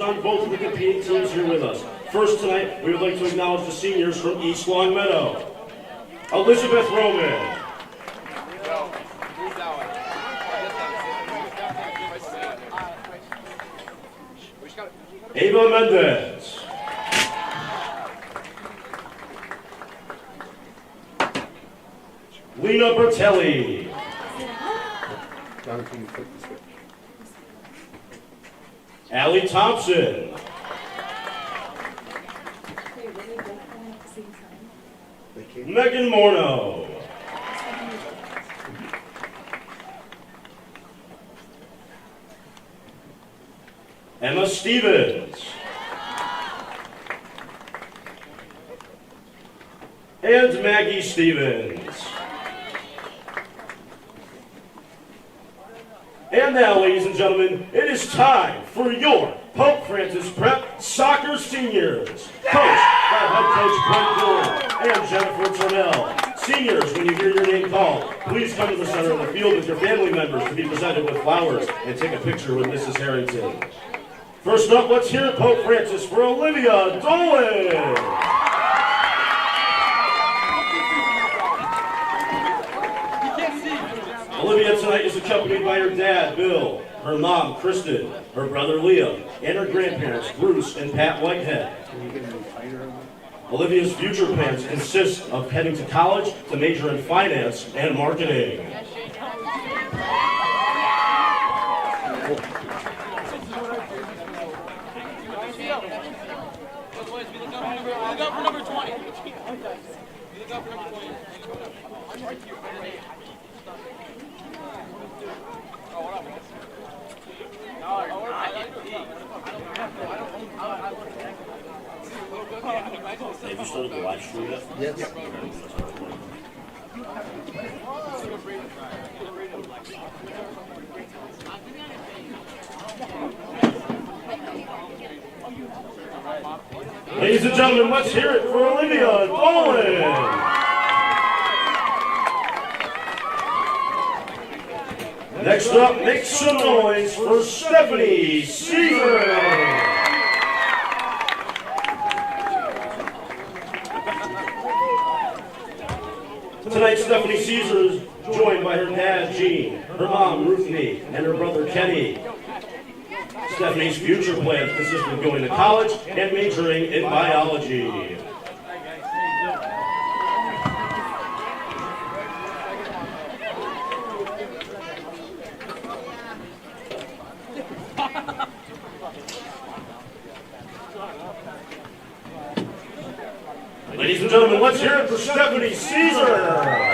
on both of the competing teams here with us. First tonight, we would like to acknowledge the seniors from East Longmeadow. Elizabeth Roman. Ava Mendez. Lena Bertelli. Allie Thompson. Megan Morneau. Emma Stevens. And Maggie Stevens. And now, ladies and gentlemen, it is time for your Pope Francis Prep Soccer Seniors. Coached by head coach Brent Gore and Jennifer Tornell. Seniors, when you hear your name called, please come to the center of the field with your family members to be presented with flowers and take a picture with Mrs. Harrington. First up, let's hear Pope Francis for Olivia Dolan. Olivia tonight is accompanied by her dad, Bill, her mom, Kristen, her brother, Liam, and her grandparents, Bruce and Pat Whitehead. Olivia's future plans consist of heading to college to major in finance and marketing. Look up for number 20. Look up for number 20. Have you started the live stream yet? Yes. Ladies and gentlemen, let's hear it for Olivia Dolan. Next up, make some noise for Stephanie Caesar. Tonight, Stephanie Caesar is joined by her dad, Gene, her mom, Ruthie, and her brother, Kenny. Stephanie's future plans consist of going to college and majoring in biology. Ladies and gentlemen, let's hear it for Stephanie Caesar.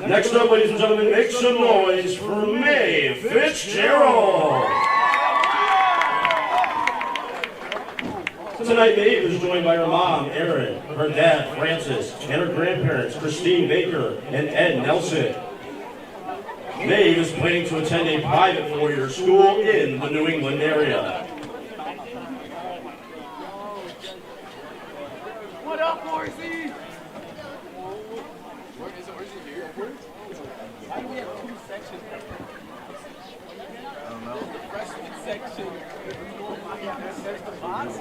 Next up, ladies and gentlemen, make some noise for May Fitzgerald. Tonight, Maeve is joined by her mom, Erin, her dad, Francis, and her grandparents, Christine Baker and Ed Nelson. Maeve is planning to attend a private four-year school in the New England area. What up, Morrissey? Why do we have two sections? I don't know. The freshman section. That's the boss.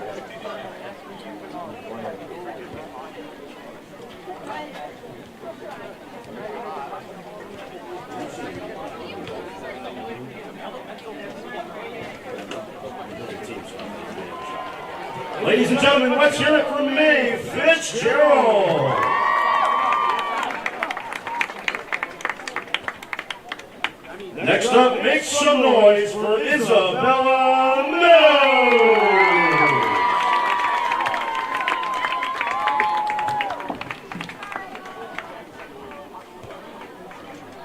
Ladies and gentlemen, let's hear it for May Fitzgerald. Next up, make some noise for Isabella Meadows.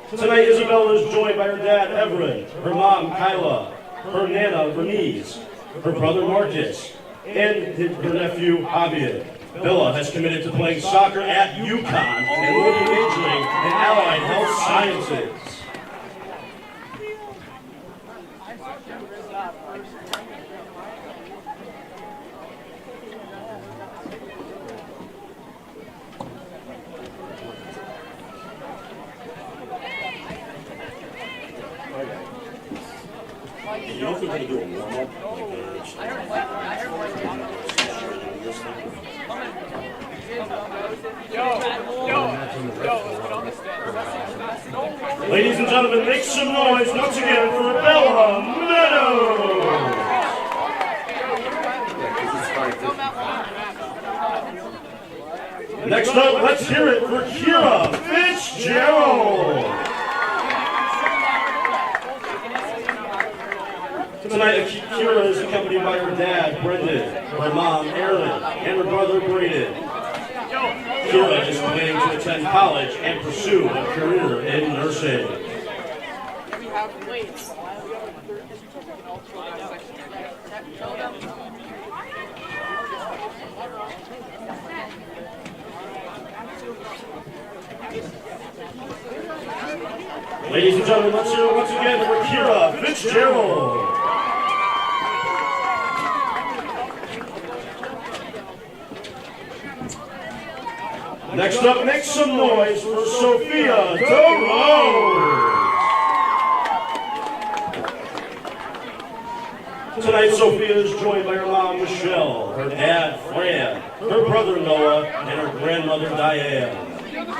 Tonight, Isabella is joined by her dad, Everett, her mom, Kyla, her nana, Renise, her brother, Marcus, and her nephew, Javier. Bella has committed to playing soccer at UConn and will be majoring in allied health sciences. think they do a warm-up? Ladies and gentlemen, make some noise once again for Longmeadow. Next up, let's hear it for Kira Fitzgerald. Tonight, Kira is accompanied by her dad, Brendan, her mom, Erin, and her brother, Braden. Kira is planning to attend college and pursue a career in nursing. Ladies and gentlemen, let's hear it once again for Kira Fitzgerald. Next up, make some noise for Sophia DeRose. Tonight, Sophia is joined by her mom, Michelle, her dad, Fran, her brother, Noah, and her grandmother, Diane.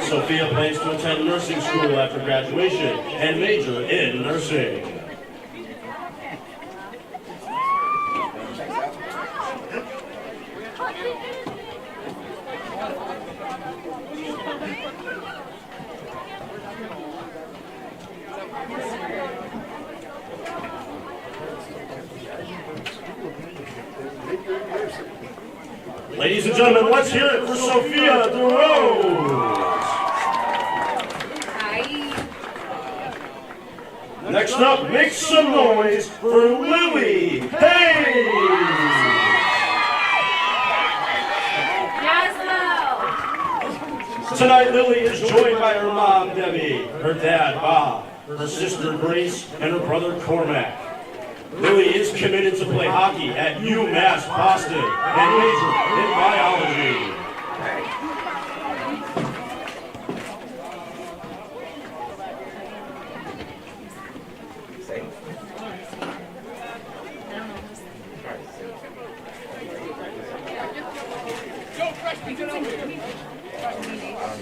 Sophia plans to attend nursing school after graduation and major in nursing. Ladies and gentlemen, let's hear it for Sophia DeRose. Next up, make some noise for Lily Hayes. Tonight, Lily is joined by her mom, Debbie, her dad, Bob, her sister, Grace, and her brother, Cormac. Lily is committed to play hockey at UMass Boston and major in biology.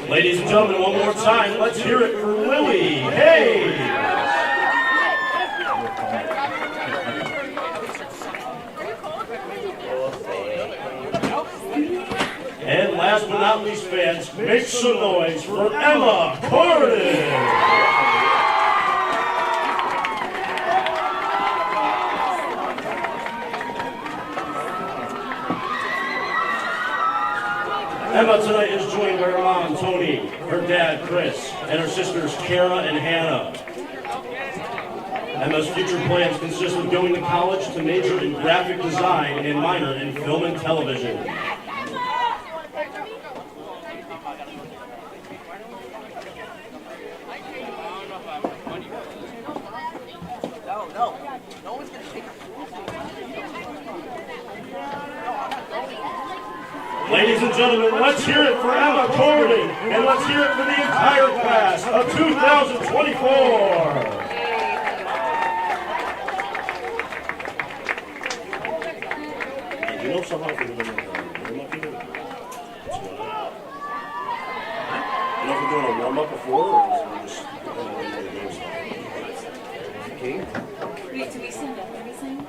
Ladies and gentlemen, one more time, let's hear it for Lily Hayes. And last but not least, fans, make some noise for Emma Cardinals. Emma tonight is joined by her mom, Tony, her dad, Chris, and her sisters, Kara and Hannah. Emma's future plans consist of going to college to major in graphic design and minor in film and television. No one's gonna take it. Ladies and gentlemen, let's hear it for Emma Cordy, and let's hear it for the entire class of 2024. You know somehow if we're doing a warm-up even? You know if we're doing a warm-up before, or is it just depending on the games? Okay. Wait, do we sing everything?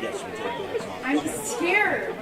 Yes, we did. I'm scared.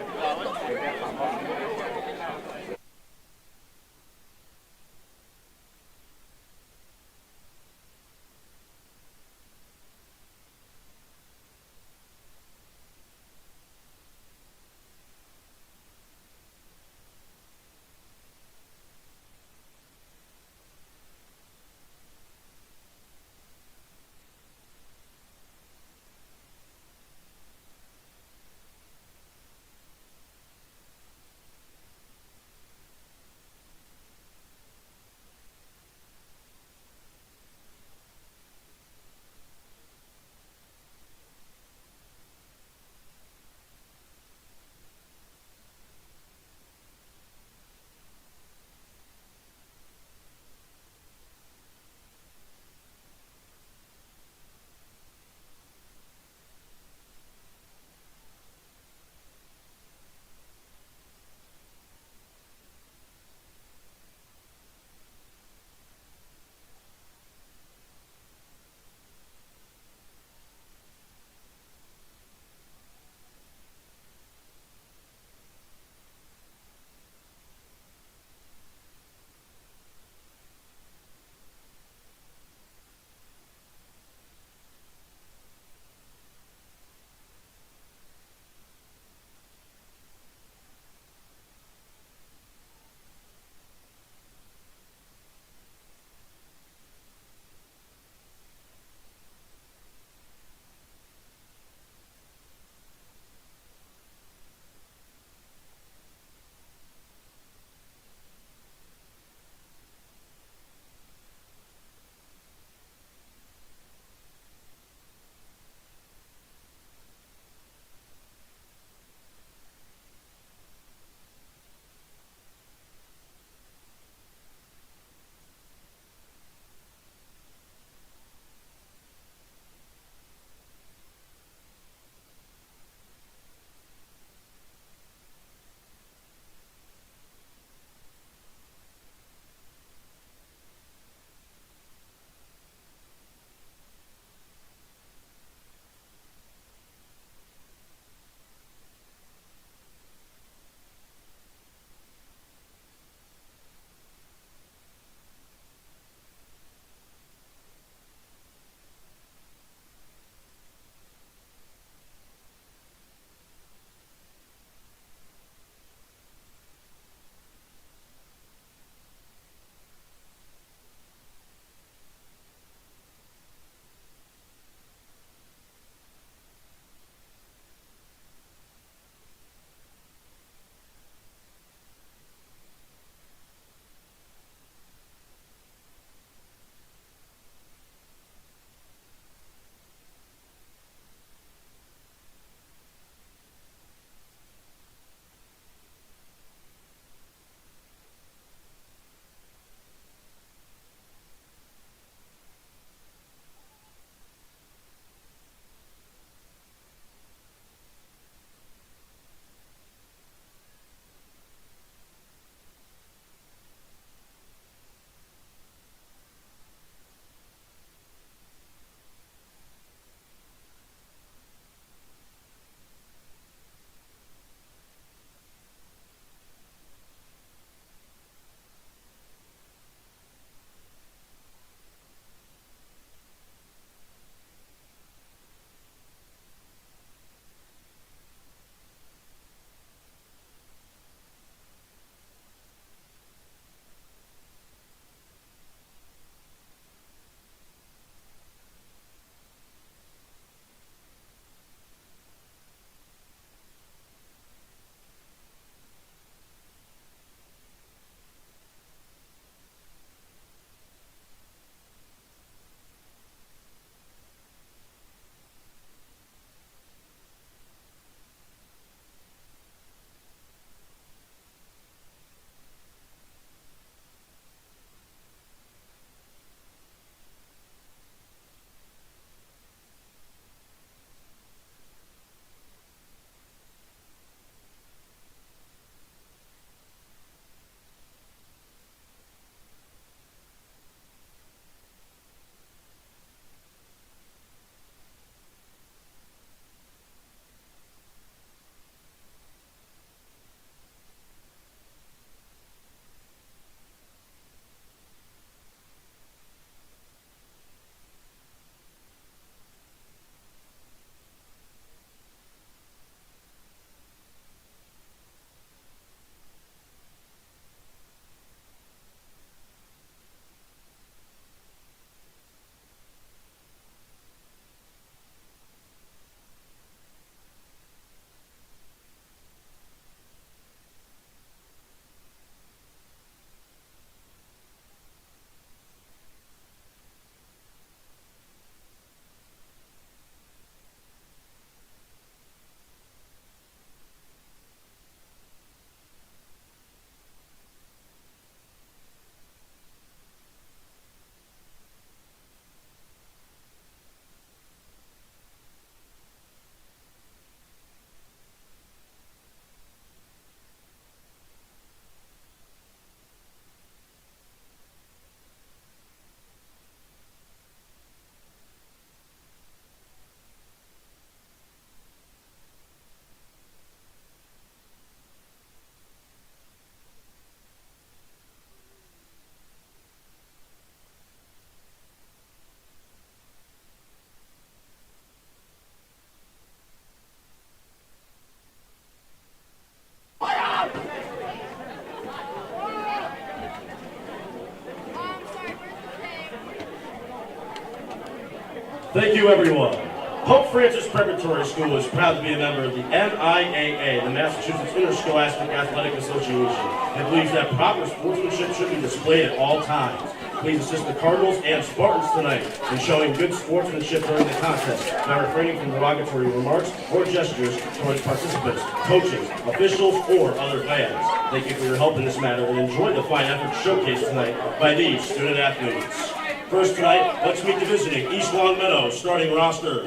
Thank you, everyone. Pope Francis Preparatory School is proud to be a member of the MIAA, the Massachusetts Interscholastic Athletic Association, and believes that proper sportsmanship should be displayed at all times. Please assist the Cardinals and Spartans tonight in showing good sportsmanship during the contest by refraining from derogatory remarks or gestures towards participants, coaches, officials, or other fans. Thank you for your help in this matter and enjoy the fine effort showcased tonight by these student athletes. First tonight, let's meet the visiting East Longmeadow starting roster.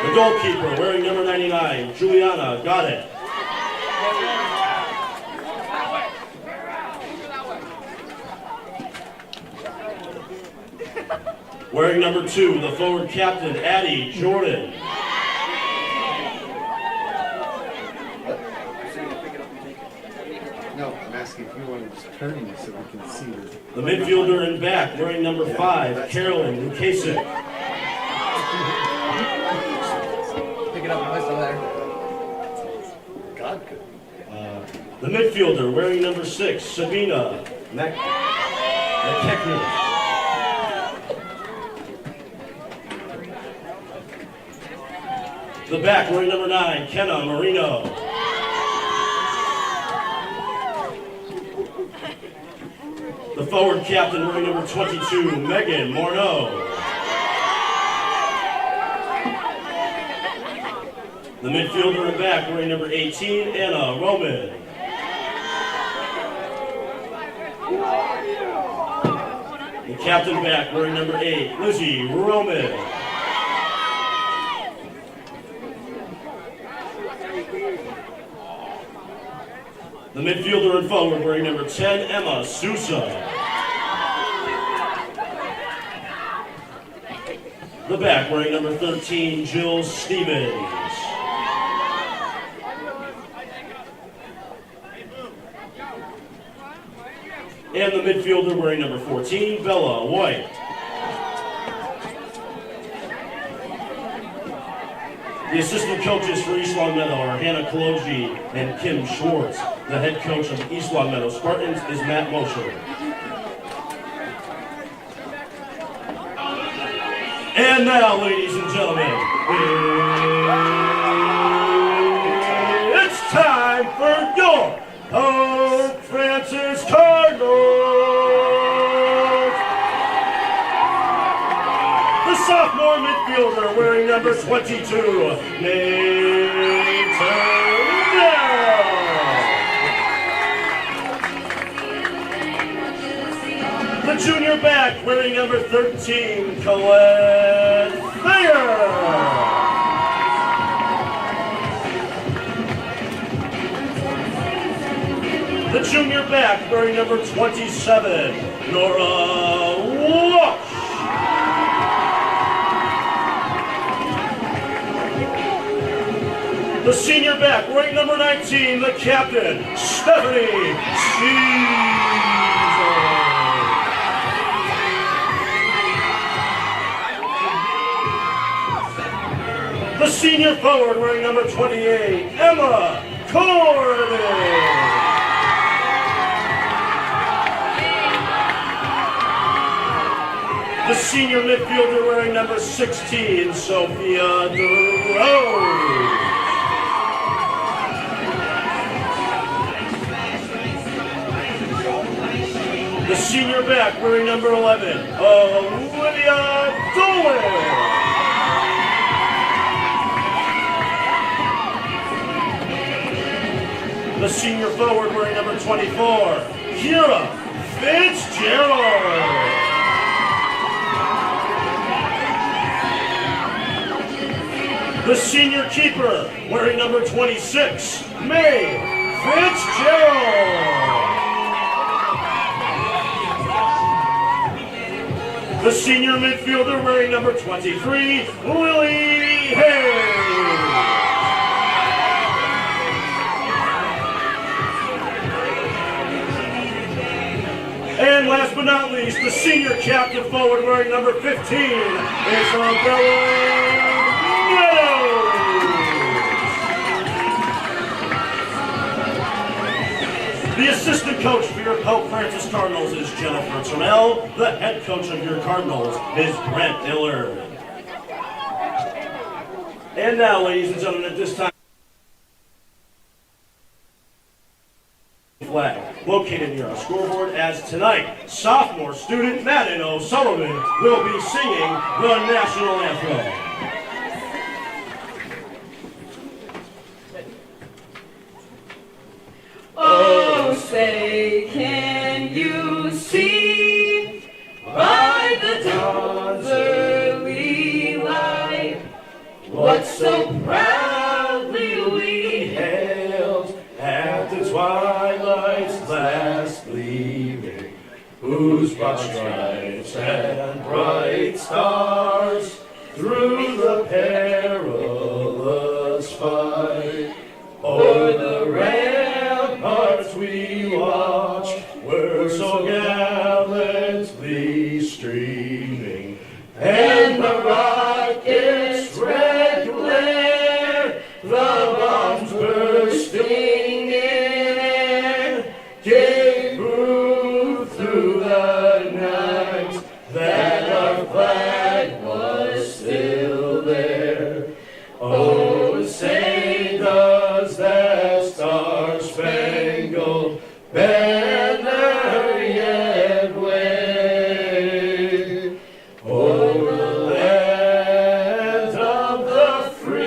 The goalkeeper, wearing number 99, Juliana Godet. Wearing number 2, the forward captain, Addie Jordan. No, I'm asking if you want to turn this so we can see her. The midfielder in back, wearing number 5, Carolyn Lukasic. Pick it up and whistle there. God could. The midfielder, wearing number 6, Sabina McKechnie. The back, wearing number 9, Kenna Marino. The forward captain, wearing number 22, Megan Morneau. The midfielder in back, wearing number 18, Anna Roman. The captain back, wearing number 8, Lizzie Roman. The midfielder and forward, wearing number 10, Emma Sousa. The back, wearing number 13, Jill Stevens. And the midfielder, wearing number 14, Bella White. The assistant coaches for East Longmeadow are Hannah Kaloji and Kim Schwartz. The head coach of the East Longmeadow Spartans is Matt Mosher. And now, ladies and gentlemen, it's time for your Pope Francis Cardinals. The sophomore midfielder wearing number 22, Nathan. The junior back wearing number 13, Colette Thayer. The junior back wearing number 27, Nora Walsh. The senior back wearing number 19, the captain, Stephanie Caesar. The senior forward wearing number 28, Emma Corbin. The senior midfielder wearing number 16, Sophia DeRose. The senior back wearing number 11, Olivia Dolan. The senior forward wearing number 24, Kira Fitzgerald. The senior keeper wearing number 26, May Fitzgerald. The senior midfielder wearing number 23, Lily Hayes. And last but not least, the senior captain forward wearing number 15, Isabella Meadows. The assistant coach for your Pope Francis Cardinals is Jennifer Trammell. The head coach of your Cardinals is Brent Dillard. And now, ladies and gentlemen, at this time, flag located near our scoreboard, as tonight, sophomore student Madden O'Sullivan will be singing the national anthem. Oh, say, can you see by the dawn's early light what so proudly we hailed At the twilight's last gleaming, whose broad stripes and bright stars through the perilous fight o'er the ramparts we watched were so gallantly streaming, and the rocket's red glare, the bombs bursting in air, gave proof through the night that our flag was still there. Oh, say does that star-spangled banner yet wave over the land of the free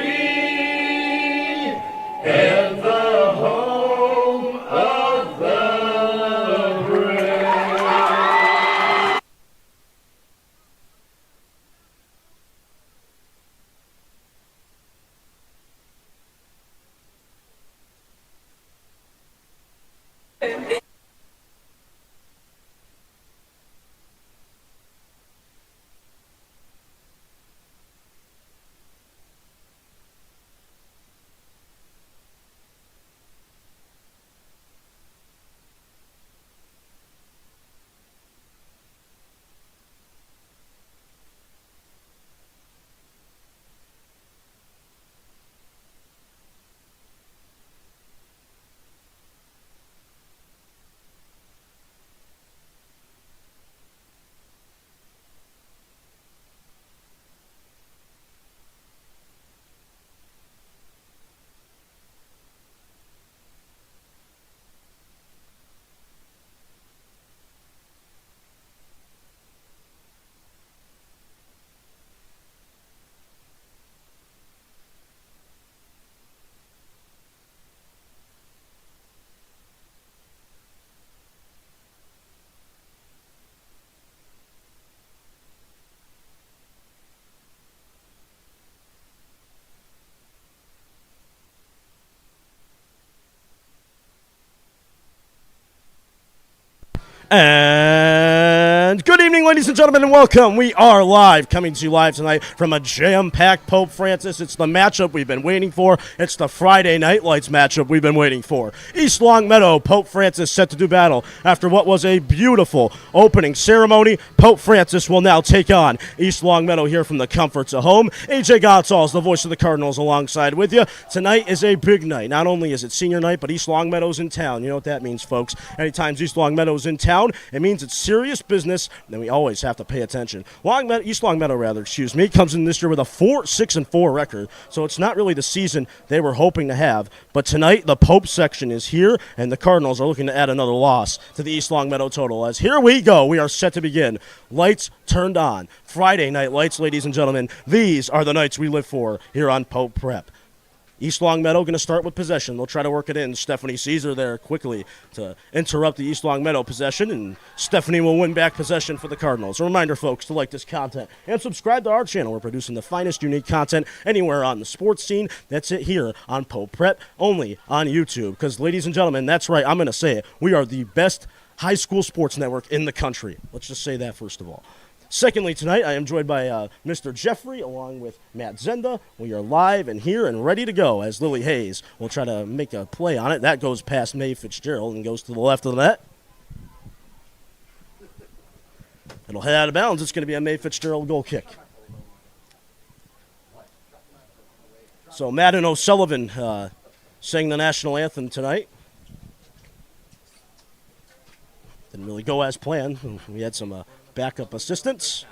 and the home of the brave? And good evening, ladies and gentlemen, and welcome. We are live, coming to you live tonight from a jam-packed Pope Francis. It's the matchup we've been waiting for. It's the Friday Night Lights matchup we've been waiting for. East Longmeadow, Pope Francis set to do battle. After what was a beautiful opening ceremony, Pope Francis will now take on East Longmeadow here from the comforts of home. AJ Godsall is the voice of the Cardinals alongside with you. Tonight is a big night. Not only is it senior night, but East Longmeadow's in town. You know what that means, folks. Anytime East Longmeadow's in town, it means it's serious business, and we always have to pay attention. East Longmeadow, comes in this year with a 4-6-4 record, so it's not really the season they were hoping to have. But tonight, the Pope section is here, and the Cardinals are looking to add another loss to the East Longmeadow total. As here we go, we are set to begin. Lights turned on. Friday Night Lights, ladies and gentlemen. These are the nights we live for here on Pope Prep. East Longmeadow going to start with possession. They'll try to work it in. Stephanie Caesar there quickly to interrupt the East Longmeadow possession, and Stephanie will win back possession for the Cardinals. A reminder, folks, to like this content and subscribe to our channel. We're producing the finest unique content anywhere on the sports scene. That's it here on Pope Prep, only on YouTube. Because, ladies and gentlemen, that's right, I'm going to say it. We are the best high school sports network in the country. Let's just say that first of all. Secondly, tonight, I am joined by Mr. Jeffrey along with Matt Zenda. We are live and here and ready to go as Lily Hayes will try to make a play on it. That goes past Mae Fitzgerald and goes to the left of the net. It'll head out of bounds. It's going to be a Mae Fitzgerald goal kick. So Madden O'Sullivan sang the national anthem tonight. Didn't really go as planned. We had some backup assistants.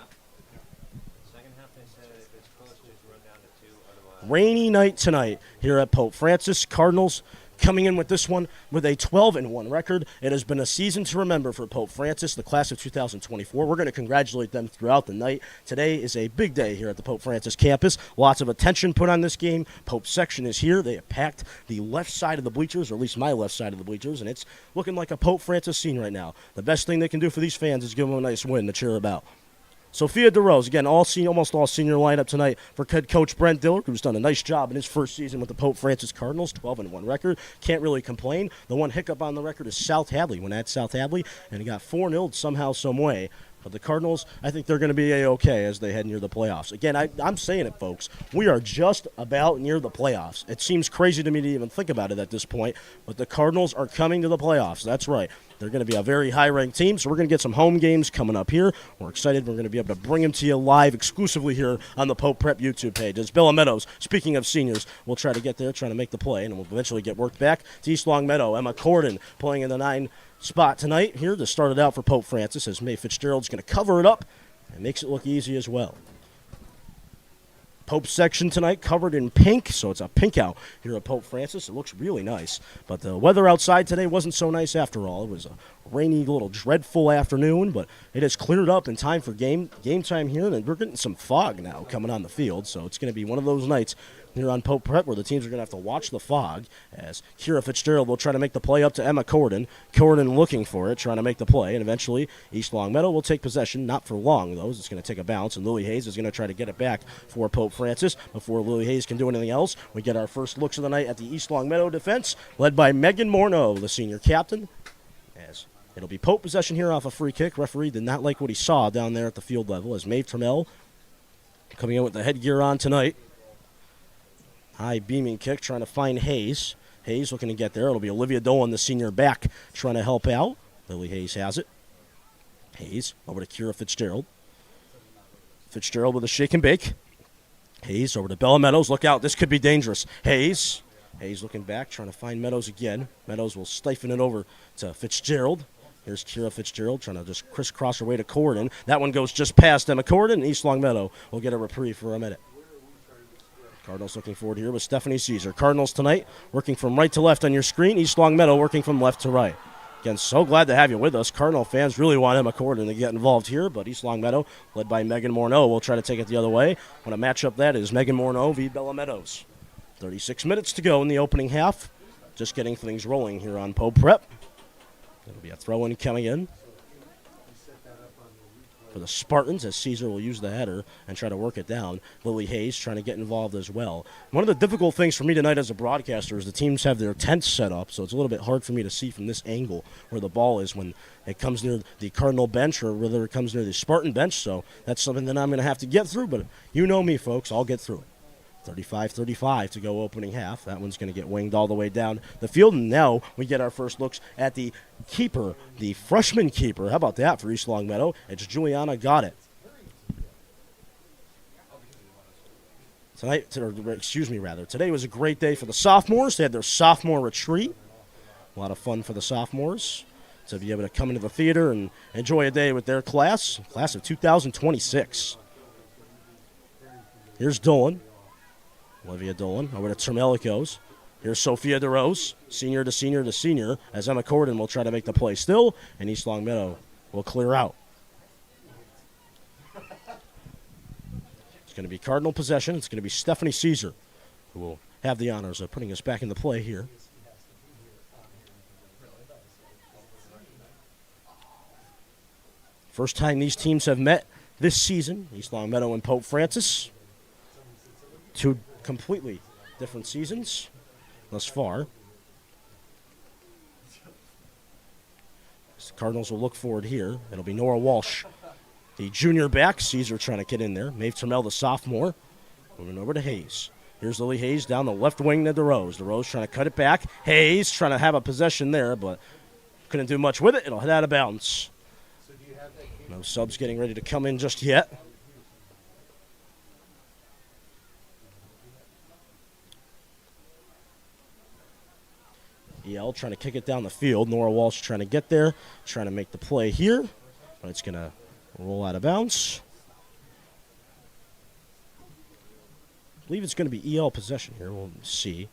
Rainy night tonight here at Pope Francis. Cardinals coming in with this one with a 12-1 record. It has been a season to remember for Pope Francis, the class of 2024. We're going to congratulate them throughout the night. Today is a big day here at the Pope Francis campus. Lots of attention put on this game. Pope section is here. They have packed the left side of the bleachers, or at least my left side of the bleachers, and it's looking like a Pope Francis scene right now. The best thing they can do for these fans is give them a nice win to cheer about. Sophia DeRose, again, almost all senior lineup tonight for head coach Brent Dillard, who's done a nice job in his first season with the Pope Francis Cardinals, 12-1 record. Can't really complain. The one hiccup on the record is South Hadley. When at South Hadley, and he got 4-0 somehow, some way. But the Cardinals, I think they're going to be A-okay as they head near the playoffs. Again, I'm saying it, folks. We are just about near the playoffs. It seems crazy to me to even think about it at this point, but the Cardinals are coming to the playoffs. That's right. They're going to be a very high-ranked team, so we're going to get some home games coming up here. We're excited. We're going to be able to bring them to you live exclusively here on the Pope Prep YouTube page. As Bella Meadows, speaking of seniors, we'll try to get there, trying to make the play, and we'll eventually get worked back to East Longmeadow. Emma Corden playing in the 9 spot tonight here to start it out for Pope Francis, as Mae Fitzgerald's going to cover it up and makes it look easy as well. Pope section tonight covered in pink, so it's a pink out here at Pope Francis. It looks really nice, but the weather outside today wasn't so nice after all. It was a rainy, little dreadful afternoon, but it has cleared up in time for game time here, and we're getting some fog now coming on the field, so it's going to be one of those nights here on Pope Prep where the teams are going to have to watch the fog, as Kira Fitzgerald will try to make the play up to Emma Corden. Corden looking for it, trying to make the play, and eventually East Longmeadow will take possession. Not for long, though. It's going to take a bounce, and Lily Hayes is going to try to get it back for Pope Francis. Before Lily Hayes can do anything else, we get our first looks of the night at the East Longmeadow defense, led by Megan Morneau, the senior captain, as it'll be Pope possession here off a free kick. Referee did not like what he saw down there at the field level, as Maeve Trammell coming in with the headgear on tonight. High beaming kick, trying to find Hayes. Hayes looking to get there. It'll be Olivia Dolan, the senior back, trying to help out. Lily Hayes has it. Hayes over to Kira Fitzgerald. Fitzgerald with a shake and bake. Hayes over to Bella Meadows. Look out, this could be dangerous. Hayes looking back, trying to find Meadows again. Meadows will siphon it over to Fitzgerald. Here's Kira Fitzgerald trying to just crisscross her way to Corden. That one goes just past Emma Corden, and East Longmeadow will get a reprieve for a minute. Cardinals looking forward here with Stephanie Caesar. Cardinals tonight working from right to left on your screen. East Longmeadow working from left to right. Again, so glad to have you with us. Cardinal fans really want Emma Corden to get involved here, but East Longmeadow, led by Megan Morneau, will try to take it the other way. What a matchup that is. Megan Morneau v. Bella Meadows. 36 minutes to go in the opening half. Just getting things rolling here on Pope Prep. It'll be a throw-in coming in for the Spartans, as Caesar will use the header and try to work it down. Lily Hayes trying to get involved as well. One of the difficult things for me tonight as a broadcaster is the teams have their tents set up, so it's a little bit hard for me to see from this angle where the ball is when it comes near the Cardinal bench or whether it comes near the Spartan bench, so that's something that I'm going to have to get through, but you know me, folks, I'll get through it. 35-35 to go opening half. That one's going to get winged all the way down the field. And now we get our first looks at the keeper, the freshman keeper. How about that for East Longmeadow? It's Juliana Got It. Today was a great day for the sophomores. They had their sophomore retreat. A lot of fun for the sophomores to be able to come into the theater and enjoy a day with their class of 2026. Here's Dolan. Olivia Dolan over to Trammell it goes. Here's Sophia DeRose, senior to senior to senior, as Emma Corden will try to make the play still, and East Longmeadow will clear out. It's going to be Cardinal possession. It's going to be Stephanie Caesar who will have the honors of putting us back into play here. First time these teams have met this season, East Longmeadow and Pope Francis. Two completely different seasons thus far. The Cardinals will look forward here. It'll be Nora Walsh, the junior back. Caesar trying to get in there. Maeve Trammell, the sophomore. Moving over to Hayes. Here's Lily Hayes down the left wing to DeRose. DeRose trying to cut it back. Hayes trying to have a possession there, but couldn't do much with it. It'll head out of bounds. No subs getting ready to come in just yet. EL trying to kick it down the field. Nora Walsh trying to get there, trying to make the play here, but it's going to roll out of bounds. I believe it's going to be EL possession here. We'll see.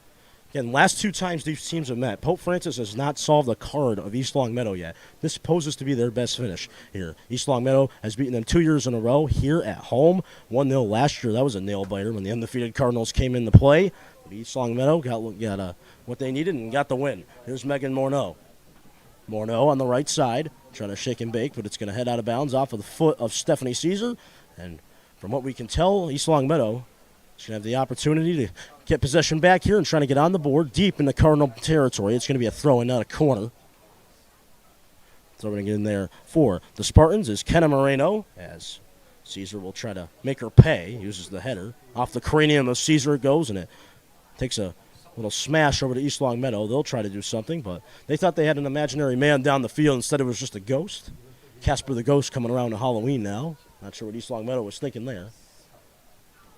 Again, last 2 times these teams have met, Pope Francis has not solved the card of East Longmeadow yet. This poses to be their best finish here. East Longmeadow has beaten them 2 years in a row here at home. 1-0 last year. That was a nail-biter when the undefeated Cardinals came into play. But East Longmeadow got what they needed and got the win. Here's Megan Morneau. Morneau on the right side, trying to shake and bake, but it's going to head out of bounds off of the foot of Stephanie Caesar. And from what we can tell, East Longmeadow should have the opportunity to get possession back here and trying to get on the board deep in the Cardinal territory. It's going to be a throw-in, not a corner. Throwing it in there for the Spartans is Kenna Moreno, as Caesar will try to make her pay. Uses the header. Off the cranium of Caesar it goes, and it takes a little smash over to East Longmeadow. They'll try to do something, but they thought they had an imaginary man down the field. Instead, it was just a ghost. Casper the Ghost coming around to Halloween now. Not sure what East Longmeadow was thinking there.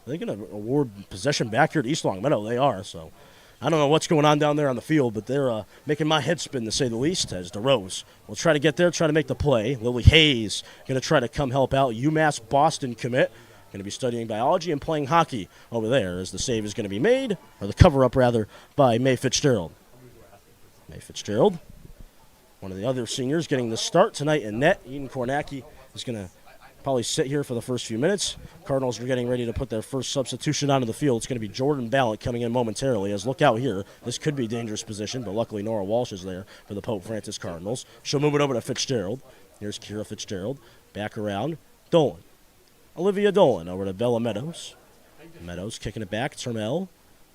Are they going to award possession back here to East Longmeadow? They are, so I don't know what's going on down there on the field, but they're making my head spin, to say the least, as DeRose will try to get there, try to make the play. Lily Hayes going to try to come help out. UMass Boston commit. Going to be studying biology and playing hockey over there, as the save is going to be made, or the cover-up, rather, by May Fitzgerald. May Fitzgerald, one of the other seniors, getting the start tonight in net. Eden Kornacki is going to probably sit here for the first few minutes. Cardinals are getting ready to put their first substitution onto the field. It's going to be Jordan Ballant coming in momentarily. As look out here, this could be a dangerous position, but luckily Nora Walsh is there for the Pope Francis Cardinals. She'll move it over to Fitzgerald. Here's Kira Fitzgerald. Back around. Dolan. Olivia Dolan over to Bella Meadows. Meadows kicking it back. Termel.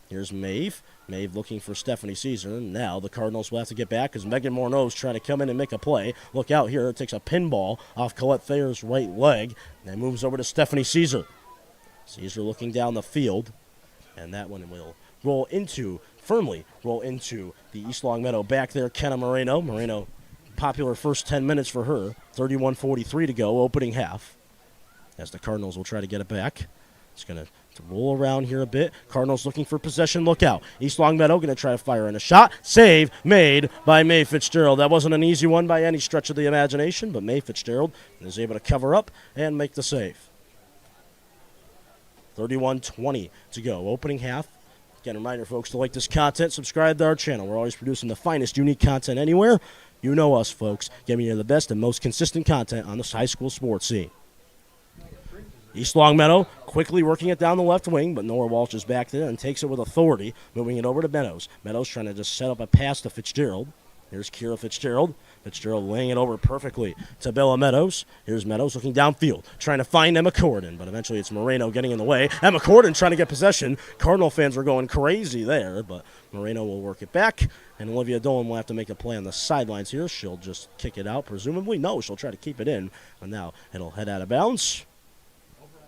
Here's Maeve. Maeve looking for Stephanie Caesar. Now the Cardinals will have to get back because Megan Morneau's trying to come in and make a play. Look out here. It takes a pinball off Colette Thayer's right leg. And then moves over to Stephanie Caesar. Caesar looking down the field. And that one will firmly roll into the East Longmeadow back there. Kenna Moreno. Moreno, popular first 10 minutes for her. 31:43 to go, opening half. As the Cardinals will try to get it back. It's going to roll around here a bit. Cardinals looking for possession. Look out. East Longmeadow going to try to fire in a shot. Save made by May Fitzgerald. That wasn't an easy one by any stretch of the imagination, but May Fitzgerald is able to cover up and make the save. 31:20 to go. Opening half. Again, a reminder, folks, to like this content, subscribe to our channel. We're always producing the finest, unique content anywhere. You know us, folks. Giving you the best and most consistent content on the high school sports scene. East Longmeadow quickly working it down the left wing, but Nora Walsh is back there and takes it with authority, moving it over to Meadows. Meadows trying to just set up a pass to Fitzgerald. Here's Kira Fitzgerald. Fitzgerald laying it over perfectly to Bella Meadows. Here's Meadows looking downfield, trying to find Emma Corden, but eventually it's Moreno getting in the way. Emma Corden trying to get possession. Cardinal fans were going crazy there, but Moreno will work it back, and Olivia Dolan will have to make a play on the sidelines here. She'll just kick it out, presumably. No, she'll try to keep it in, and now it'll head out of bounds.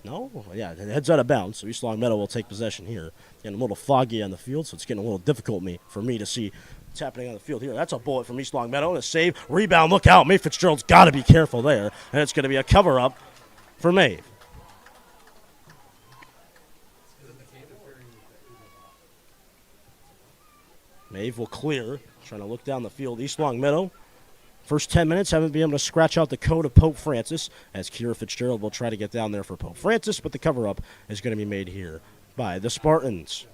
No? Yeah, it heads out of bounds, so East Longmeadow will take possession here. Getting a little foggy on the field, so it's getting a little difficult for me to see what's happening on the field here. That's a bullet from East Longmeadow, and a save. Rebound, look out. May Fitzgerald's got to be careful there, and it's going to be a cover-up for Maeve. Maeve will clear, trying to look down the field. East Longmeadow. First 10 minutes, haven't been able to scratch out the code of Pope Francis, as Kira Fitzgerald will try to get down there for Pope Francis, but the cover-up is going to be made here by the Spartans.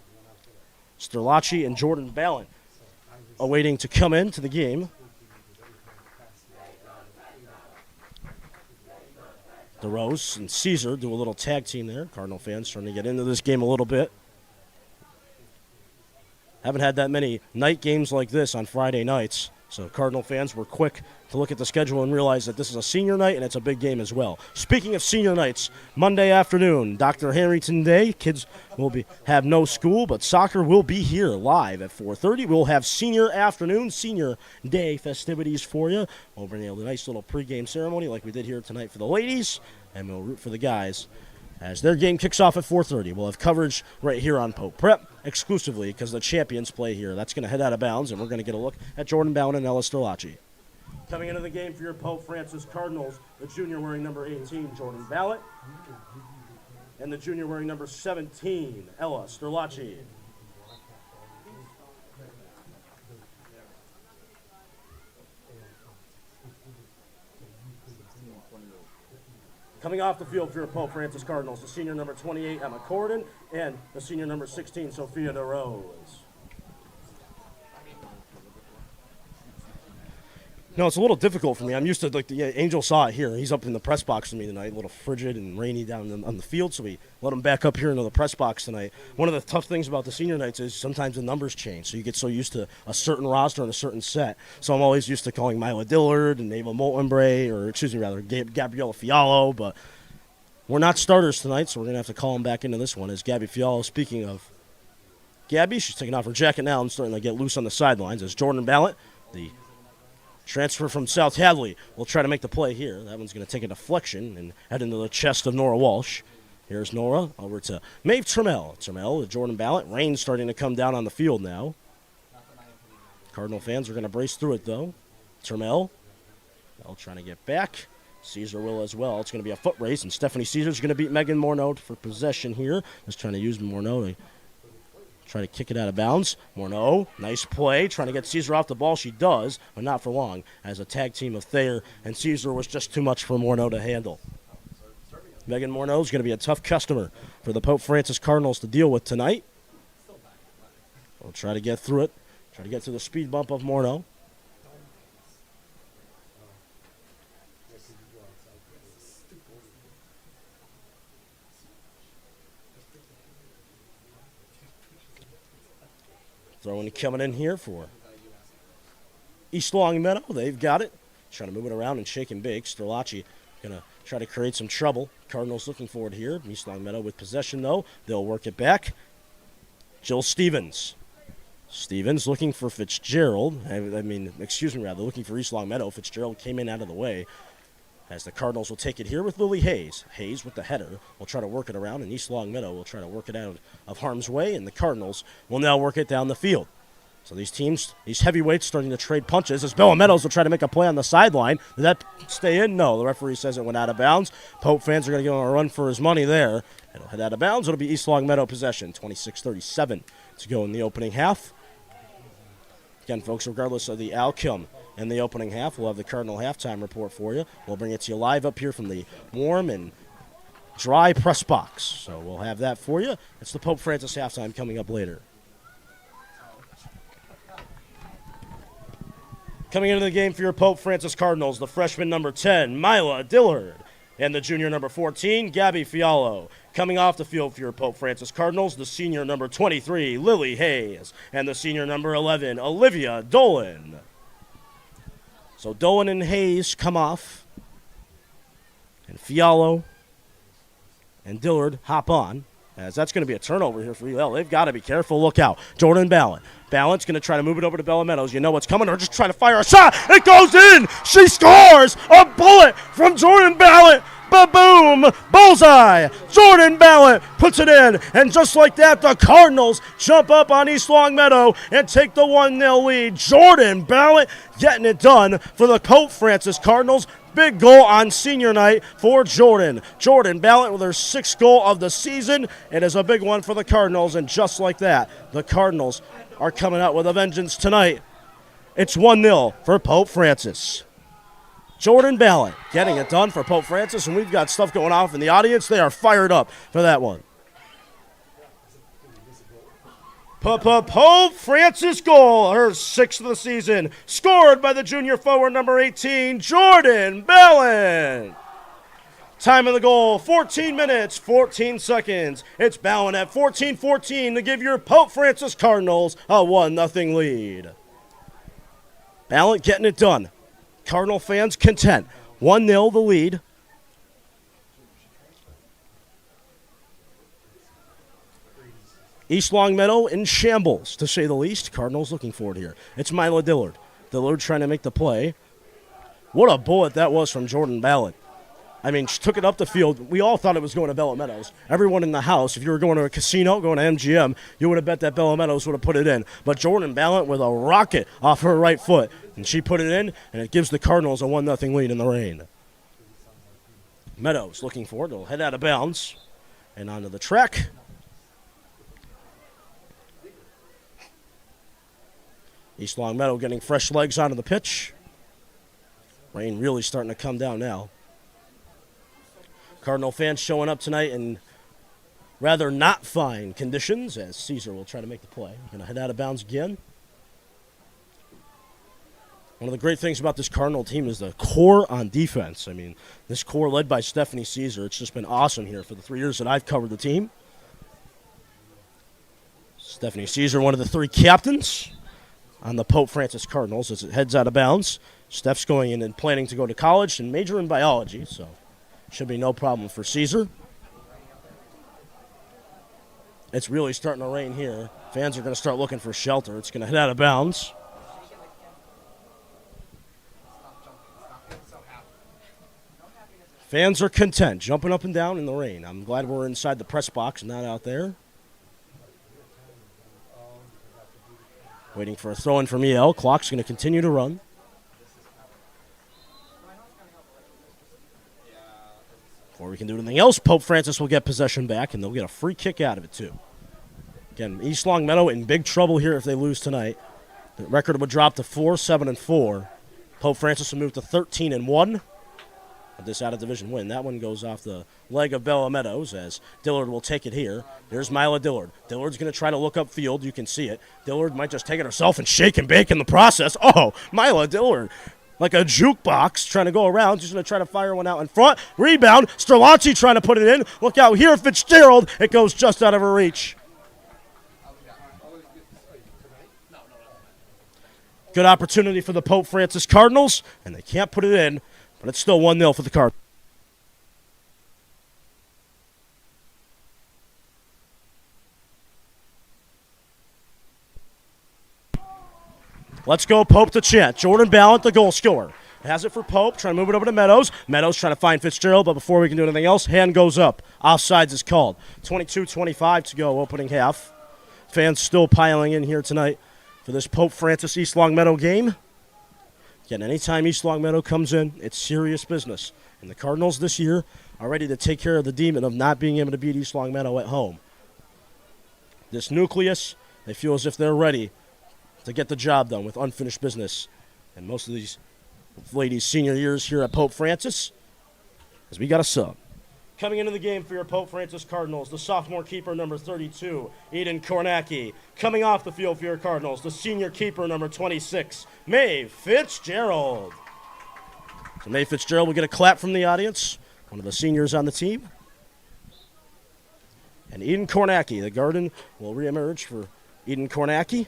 Sterlacci and Jordan Ballant awaiting to come into the game. DeRose and Caesar do a little tag team there. Cardinal fans trying to get into this game a little bit. Haven't had that many night games like this on Friday nights. So Cardinal fans were quick to look at the schedule and realize that this is a senior night and it's a big game as well. Speaking of senior nights, Monday afternoon, Dr. Harrington Day. Kids will have no school, but soccer will be here live at 4:30. We'll have senior afternoon, senior day festivities for you. We'll bring you a nice little pregame ceremony like we did here tonight for the ladies, and we'll root for the guys as their game kicks off at 4:30. We'll have coverage right here on Pope Prep exclusively because the champions play here. That's going to head out of bounds, and we're going to get a look at Jordan Ballant and Ella Sterlacci. Coming into the game for your Pope Francis Cardinals, the junior wearing number 18, Jordan Ballant, and the junior wearing number 17, Ella Sterlacci. Coming off the field for your Pope Francis Cardinals, the senior number 28, Emma Corden, and the senior number 16, Sophia DeRose. No, it's a little difficult for me. I'm used to, like, Angel saw it here. He's up in the press box with me tonight, a little frigid and rainy down on the field, so we let him back up here into the press box tonight. One of the tough things about the senior nights is sometimes the numbers change, so you get so used to a certain roster and a certain set. So I'm always used to calling MIAA Dillard and Ava Moltenbray, or Gabriella Fiallo, but we're not starters tonight, so we're going to have to call him back into this one. As Gabby Fiallo, speaking of Gabby, she's taking off her jacket now and starting to get loose on the sidelines. As Jordan Ballot, the transfer from South Hadley, will try to make the play here. That one's going to take a deflection and head into the chest of Nora Walsh. Here's Nora over to Maeve Trammell. Trammell with Jordan Ballot. Rain starting to come down on the field now. Cardinal fans are going to brace through it, though. Trammell trying to get back. Caesar will as well. It's going to be a foot race, and Stephanie Caesar's going to beat Megan Morneau for possession here. Just trying to use Morneau to try to kick it out of bounds. Morneau, nice play, trying to get Caesar off the ball. She does, but not for long, as a tag team of Thayer and Caesar was just too much for Morneau to handle. Megan Morneau is going to be a tough customer for the Pope Francis Cardinals to deal with tonight. We'll try to get through it, try to get through the speed bump of Morneau. Throwing coming in here for East Longmeadow. They've got it. Trying to move it around and shake and bake. Sterlacci going to try to create some trouble. Cardinals looking for it here. East Longmeadow with possession, though. They'll work it back. Jill Stevens. Stevens looking for Fitzgerald. Looking for East Longmeadow. Fitzgerald came in out of the way. As the Cardinals will take it here with Lily Hayes. Hayes with the header will try to work it around, and East Longmeadow will try to work it out of harm's way, and the Cardinals will now work it down the field. So these teams, these heavyweights starting to trade punches as Bella Meadows will try to make a play on the sideline. Did that stay in? No, the referee says it went out of bounds. Pope fans are going to give him a run for his money there. It'll head out of bounds. It'll be East Longmeadow possession, 26-37 to go in the opening half. Again, folks, regardless of the outcome in the opening half, we'll have the Cardinal halftime report for you. We'll bring it to you live up here from the warm and dry press box. So we'll have that for you. It's the Pope Francis halftime coming up later. Coming into the game for your Pope Francis Cardinals, the freshman number 10, Mila Dillard, and the junior number 14, Gabby Fiallo. Coming off the field for your Pope Francis Cardinals, the senior number 23, Lily Hayes, and the senior number 11, Olivia Dolan. So Dolan and Hayes come off, and Fiallo and Dillard hop on, as that's going to be a turnover here for UL. They've got to be careful. Look out. Jordan Ballot. Ballot's going to try to move it over to Bella Meadows. You know what's coming. They're just trying to fire a shot. It goes in. She scores. A bullet from Jordan Ballot. Ba-boom. Bullseye. Jordan Ballot puts it in. And just like that, the Cardinals jump up on East Longmeadow and take the 1-0 lead. Jordan Ballot getting it done for the Pope Francis Cardinals. Big goal on senior night for Jordan. Jordan Ballot with her 6th goal of the season. It is a big one for the Cardinals, and just like that, the Cardinals are coming out with a vengeance tonight. It's 1-0 for Pope Francis. Jordan Ballot getting it done for Pope Francis, and we've got stuff going off in the audience. They are fired up for that one. Pope Francis goal, her 6th of the season, scored by the junior forward number 18, Jordan Ballin. Time of the goal, 14 minutes, 14 seconds. It's Ballin at 14-14 to give your Pope Francis Cardinals a 1-0 lead. Ballin getting it done. Cardinal fans content. 1-0 the lead. East Longmeadow in shambles, to say the least. Cardinals looking for it here. It's Mila Dillard. Dillard trying to make the play. What a bullet that was from Jordan Ballot. I mean, she took it up the field. We all thought it was going to Bella Meadows. Everyone in the house, if you were going to a casino, going to MGM, you would have bet that Bella Meadows would have put it in. But Jordan Ballot with a rocket off her right foot, and she put it in, and it gives the Cardinals a 1-0 lead in the rain. Meadows looking for it. It'll head out of bounds and onto the track. East Longmeadow getting fresh legs onto the pitch. Rain really starting to come down now. Cardinal fans showing up tonight in rather not fine conditions as Caesar will try to make the play. Going to head out of bounds again. One of the great things about this Cardinal team is the core on defense. I mean, this core led by Stephanie Caesar, it's just been awesome here for the 3 years that I've covered the team. Stephanie Caesar, one of the 3 captains on the Pope Francis Cardinals as it heads out of bounds. Steph's going in and planning to go to college and major in biology, so should be no problem for Caesar. It's really starting to rain here. Fans are going to start looking for shelter. It's going to head out of bounds. Fans are content, jumping up and down in the rain. I'm glad we're inside the press box and not out there. Waiting for a throw-in from EL. Clock's going to continue to run. Before we can do anything else, Pope Francis will get possession back, and they'll get a free kick out of it, too. Again, East Longmeadow in big trouble here if they lose tonight. The record would drop to 4-7-4. Pope Francis will move to 13-1 with this out-of-division win. That one goes off the leg of Bella Meadows as Dillard will take it here. There's MIAA Dillard. Dillard's going to try to look upfield. You can see it. Dillard might just take it herself and shake and bake in the process. Oh, MIAA Dillard, like a jukebox, trying to go around. She's going to try to fire one out in front. Rebound. Strelacci trying to put it in. Look out here, Fitzgerald. It goes just out of her reach. Good opportunity for the Pope Francis Cardinals, and they can't put it in, but it's still 1-0 for the Cardinals. Let's go Pope to chant. Jordan Ballant, the goal scorer. Has it for Pope, trying to move it over to Meadows. Meadows trying to find Fitzgerald, but before we can do anything else, hand goes up. Offsides is called. 22-25 to go, opening half. Fans still piling in here tonight for this Pope Francis East Longmeadow game. Again, anytime East Longmeadow comes in, it's serious business. And the Cardinals this year are ready to take care of the demon of not being able to beat East Longmeadow at home. This nucleus, they feel as if they're ready to get the job done with unfinished business. And most of these ladies' senior years here at Pope Francis, as we got a sub. Coming into the game for your Pope Francis Cardinals, the sophomore keeper, number 32, Eden Kornacki. Coming off the field for your Cardinals, the senior keeper, number 26, Mae Fitzgerald. So Mae Fitzgerald will get a clap from the audience, one of the seniors on the team. And Eden Kornacki, the Garden, will reemerge for Eden Kornacki.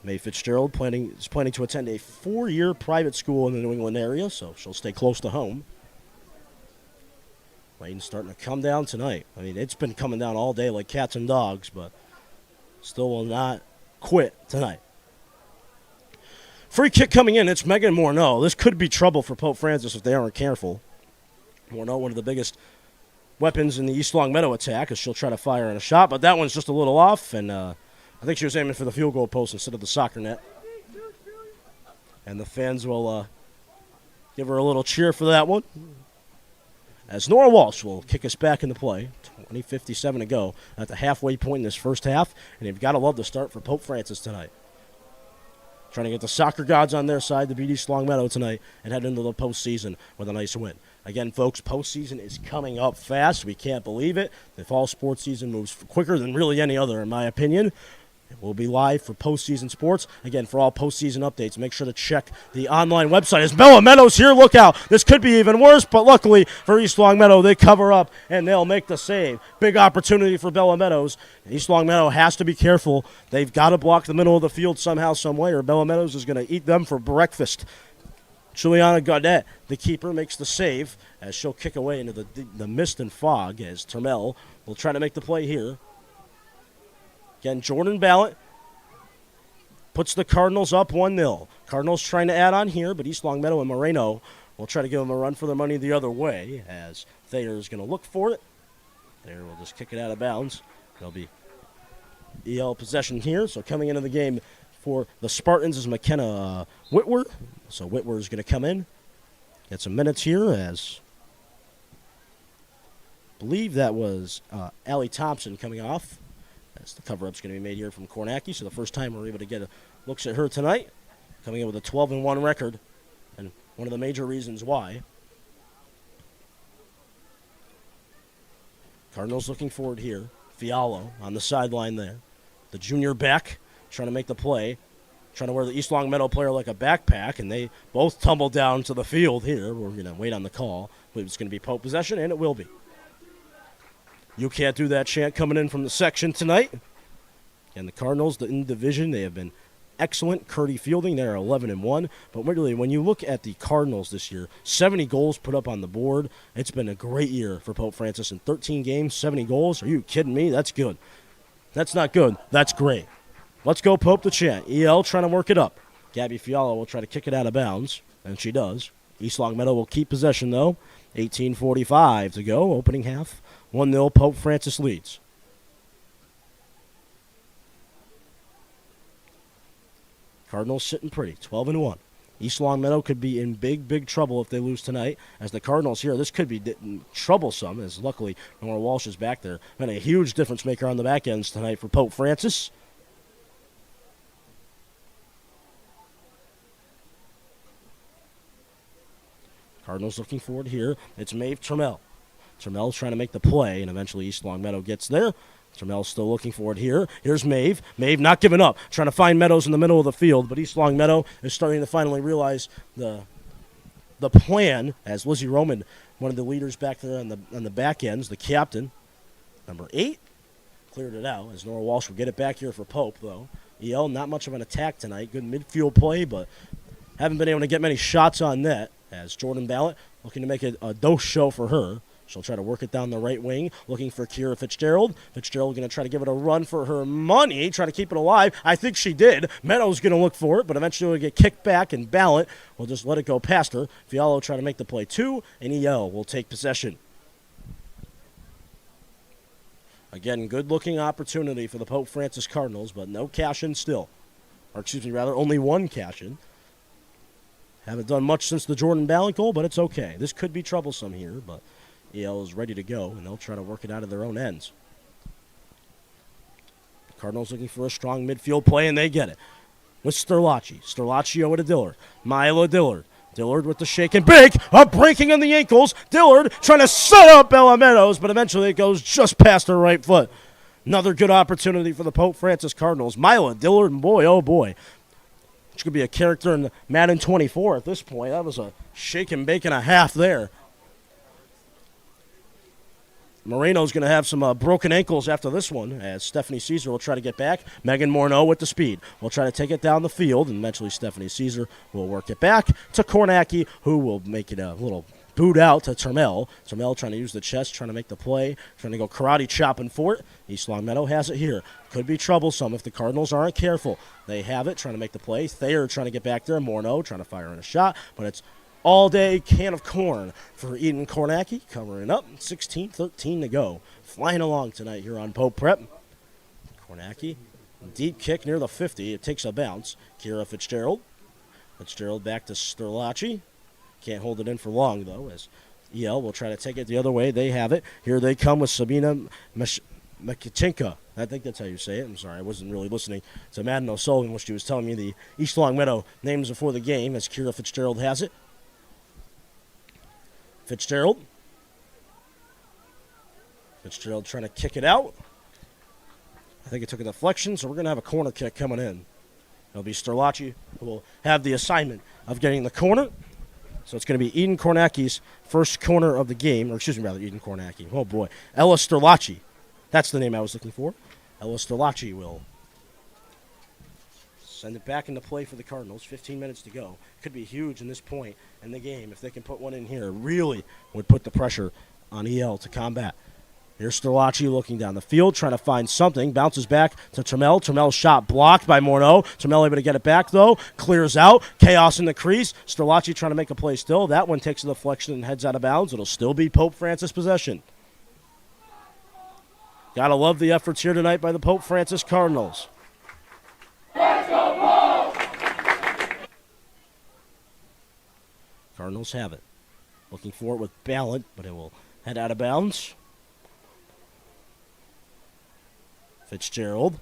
Mae Fitzgerald is planning to attend a 4-year private school in the New England area, so she'll stay close to home. Rain's starting to come down tonight. I mean, it's been coming down all day like cats and dogs, but still will not quit tonight. Free kick coming in. It's Megan Morneau. This could be trouble for Pope Francis if they aren't careful. Morneau, one of the biggest weapons in the East Longmeadow attack, as she'll try to fire in a shot, but that one's just a little off, and I think she was aiming for the field goal post instead of the soccer net. And the fans will give her a little cheer for that one. As Nora Walsh will kick us back into play. 20:57 to go at the halfway point in this first half. And you've got to love the start for Pope Francis tonight. Trying to get the soccer gods on their side to beat East Longmeadow tonight and head into the postseason with a nice win. Again, folks, postseason is coming up fast. We can't believe it. The fall sports season moves quicker than really any other, in my opinion. We'll be live for postseason sports. Again, for all postseason updates, make sure to check the online website. As Bella Meadows here, look out. This could be even worse, but luckily for East Longmeadow, they cover up and they'll make the save. Big opportunity for Bella Meadows. East Longmeadow has to be careful. They've got to block the middle of the field somehow, some way, or Bella Meadows is going to eat them for breakfast. Juliana Gaudet, the keeper, makes the save as she'll kick away into the mist and fog as Termel will try to make the play here. Again, Jordan Ballant puts the Cardinals up 1-0. Cardinals trying to add on here, but East Longmeadow and Moreno will try to give them a run for their money the other way as Thayer is going to look for it. Thayer will just kick it out of bounds. There'll be EL possession here, so coming into the game for the Spartans is McKenna Whitwer. So Whitwer is going to come in. Get some minutes here as I believe that was Allie Thompson coming off. As the cover-up's going to be made here from Kornacki, so the first time we're able to get looks at her tonight, coming in with a 12-1 record, and one of the major reasons why. Cardinals looking forward here. Fialo on the sideline there. The junior back trying to make the play. Trying to wear the East Longmeadow player like a backpack, and they both tumble down to the field here. We're going to wait on the call. But it's going to be Pope possession, and it will be. You can't do that chant coming in from the section tonight. And the Cardinals, in division, they have been excellent. Curdy fielding, they're 11-1. But really, when you look at the Cardinals this year, 70 goals put up on the board. It's been a great year for Pope Francis in 13 games, 70 goals. Are you kidding me? That's good. That's not good. That's great. Let's go Pope the chant. EL trying to work it up. Gabby Fiala will try to kick it out of bounds, and she does. East Longmeadow will keep possession, though. 18:45 to go, opening half. 1-0, Pope Francis leads. Cardinals sitting pretty, 12-1. East Longmeadow could be in big trouble if they lose tonight. As the Cardinals here, this could be troublesome, as luckily Nora Walsh is back there. Been a huge difference maker on the back ends tonight for Pope Francis. Cardinals looking forward here. It's Maeve Trammell. Trammell's trying to make the play, and eventually East Longmeadow gets there. Trammell's still looking forward here. Here's Maeve. Maeve not giving up, trying to find Meadows in the middle of the field, but East Longmeadow is starting to finally realize the plan, as Lizzie Roman, one of the leaders back there on the back ends, the captain, number 8, cleared it out, as Nora Walsh will get it back here for Pope, though. EL, not much of an attack tonight. Good midfield play, but haven't been able to get many shots on net, as Jordan Ballot looking to make a dose show for her. She'll try to work it down the right wing, looking for Kira Fitzgerald. Fitzgerald going to try to give it a run for her money, try to keep it alive. I think she did. Meadows going to look for it, but eventually will get kicked back, and Ballot will just let it go past her. Fialo try to make the play too, and EL will take possession. Again, good-looking opportunity for the Pope Francis Cardinals, but no cash-in still. Or, only one cash-in. Haven't done much since the Jordan Ballot goal, but it's okay. This could be troublesome here, but EL is ready to go, and they'll try to work it out of their own ends. Cardinals looking for a strong midfield play, and they get it. With Sterlacci. Sterlacci over to Dillard. MIAA Dillard. Dillard with the shake and bake. A breaking on the ankles. Dillard trying to set up Bella Meadows, but eventually it goes just past her right foot. Another good opportunity for the Pope Francis Cardinals. MIAA Dillard, and boy, oh boy. Which could be a character in Madden 24 at this point. That was a shake and bake and a half there. Moreno's going to have some broken ankles after this one, as Stephanie Caesar will try to get back. Megan Morneau with the speed will try to take it down the field, and eventually Stephanie Caesar will work it back to Kornacki, who will make it a little boot out to Trammell. Trammell trying to use the chest, trying to make the play, trying to go karate chopping for it. East Longmeadow has it here. Could be troublesome if the Cardinals aren't careful. They have it, trying to make the play. Thayer trying to get back there. Morneau trying to fire in a shot, but it's all-day can of corn for Eden Kornacki, covering up. 16-13 to go. Flying along tonight here on Pope Prep. Kornacki, deep kick near the 50. It takes a bounce. Kira Fitzgerald. Fitzgerald back to Sterlacci. Can't hold it in for long, though, as EL will try to take it the other way. They have it. Here they come with Sabina Makichenka. I think that's how you say it. I'm sorry, I wasn't really listening to Madden O'Sullivan, which she was telling me the East Longmeadow names before the game, as Kira Fitzgerald has it. Fitzgerald trying to kick it out. I think it took a deflection, so we're going to have a corner kick coming in. It'll be Sterlacci who will have the assignment of getting the corner. So it's going to be Eden Kornacki's first corner of the game. Eden Kornacki. Oh, boy. Ella Sterlacci. That's the name I was looking for. Ella Sterlacci will send it back into play for the Cardinals. 15 minutes to go. Could be huge in this point in the game. If they can put one in here, really would put the pressure on EL to combat. Here's Sterlacci looking down the field, trying to find something. Bounces back to Trammell. Trammell's shot blocked by Morneau. Trammell able to get it back, though. Clears out. Chaos in the crease. Sterlacci trying to make a play still. That one takes a deflection and heads out of bounds. It'll still be Pope Francis possession. Gotta love the efforts here tonight by the Pope Francis Cardinals. Let's go, Pope! Cardinals have it. Looking for it with Ballot, but it will head out of bounds. Fitzgerald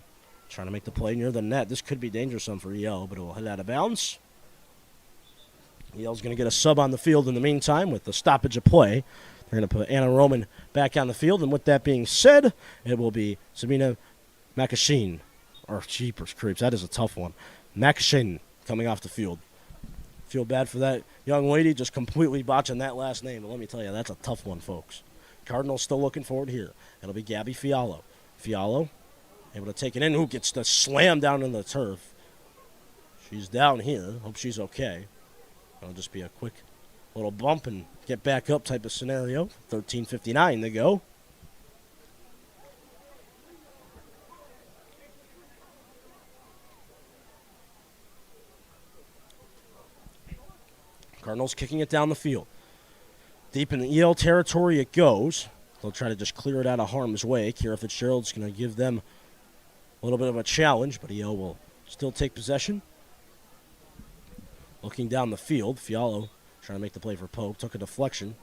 trying to make the play near the net. This could be dangerous for EL, but it will head out of bounds. EL's going to get a sub on the field in the meantime with the stoppage of play. They're going to put Anna Roman back on the field. And with that being said, it will be Sabina Makashin. Or Jeepers Creeps, that is a tough one. Makashin coming off the field. Feel bad for that young lady just completely botching that last name. But let me tell you, that's a tough one, folks. Cardinals still looking forward here. It'll be Gabby Fiallo. Fiallo able to take it in. Who gets the slam down in the turf. She's down here. Hope she's okay. It'll just be a quick little bump and get back up type of scenario. 13:59 to go. Cardinals kicking it down the field. Deep in the EL territory it goes. They'll try to just clear it out of harm's way. Kira Fitzgerald's going to give them a little bit of a challenge, but EL will still take possession. Looking down the field, Fiallo trying to make the play for Pope. Took a deflection.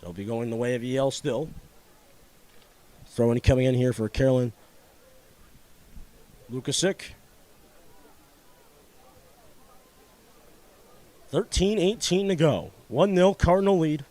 They'll be going the way of EL still. Throwing coming in here for Carolyn Lukasic. 13:18 to go. 1-0 Cardinal lead.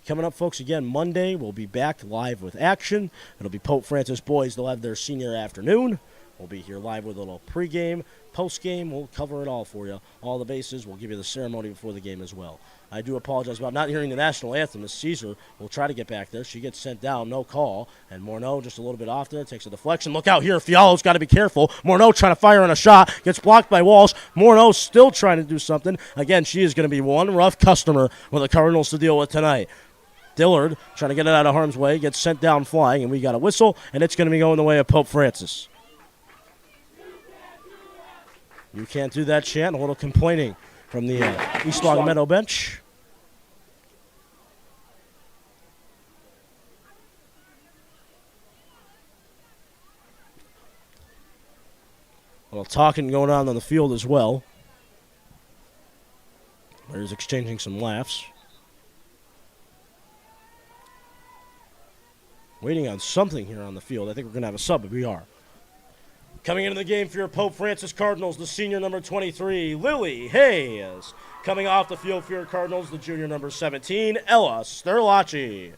Coming up, folks, again, Monday, we'll be back live with action. It'll be Pope Francis boys. They'll have their senior afternoon. We'll be here live with a little pregame, postgame. We'll cover it all for you. All the bases. We'll give you the ceremony before the game as well. I do apologize about not hearing the national anthem. Miss Caesar will try to get back there. She gets sent down, no call. And Morneau just a little bit off there, takes a deflection. Look out here. Fiallo's got to be careful. Morneau trying to fire on a shot. Gets blocked by Walsh. Morneau still trying to do something. Again, she is going to be one rough customer with the Cardinals to deal with tonight. Dillard trying to get it out of harm's way. Gets sent down flying, and we got a whistle, and it's going to be going the way of Pope Francis. You can't do that chant. A little complaining from the East Longmeadow bench. A little talking going on the field as well. Players exchanging some laughs. Waiting on something here on the field. I think we're going to have a sub, but we are. Coming into the game for your Pope Francis Cardinals, the senior number 23, Lily Hayes. Coming off the field for your Cardinals, the junior number 17, Ella Sterlacci.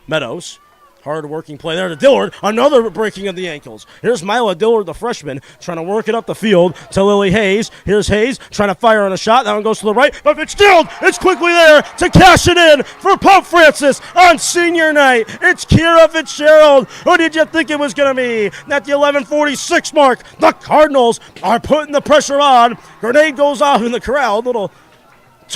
Meadows. Hard-working play there to Dillard. Another breaking of the ankles. Here's Mila Dillard, the freshman, trying to work it up the field to Lily Hayes. Here's Hayes trying to fire on a shot. That one goes to the right. But Fitzgerald is quickly there to cash it in for Pope Francis on senior night. It's Kira Fitzgerald. Who did you think it was going to be? At the 11:46 mark, the Cardinals are putting the pressure on. Grenade goes off in the crowd. Little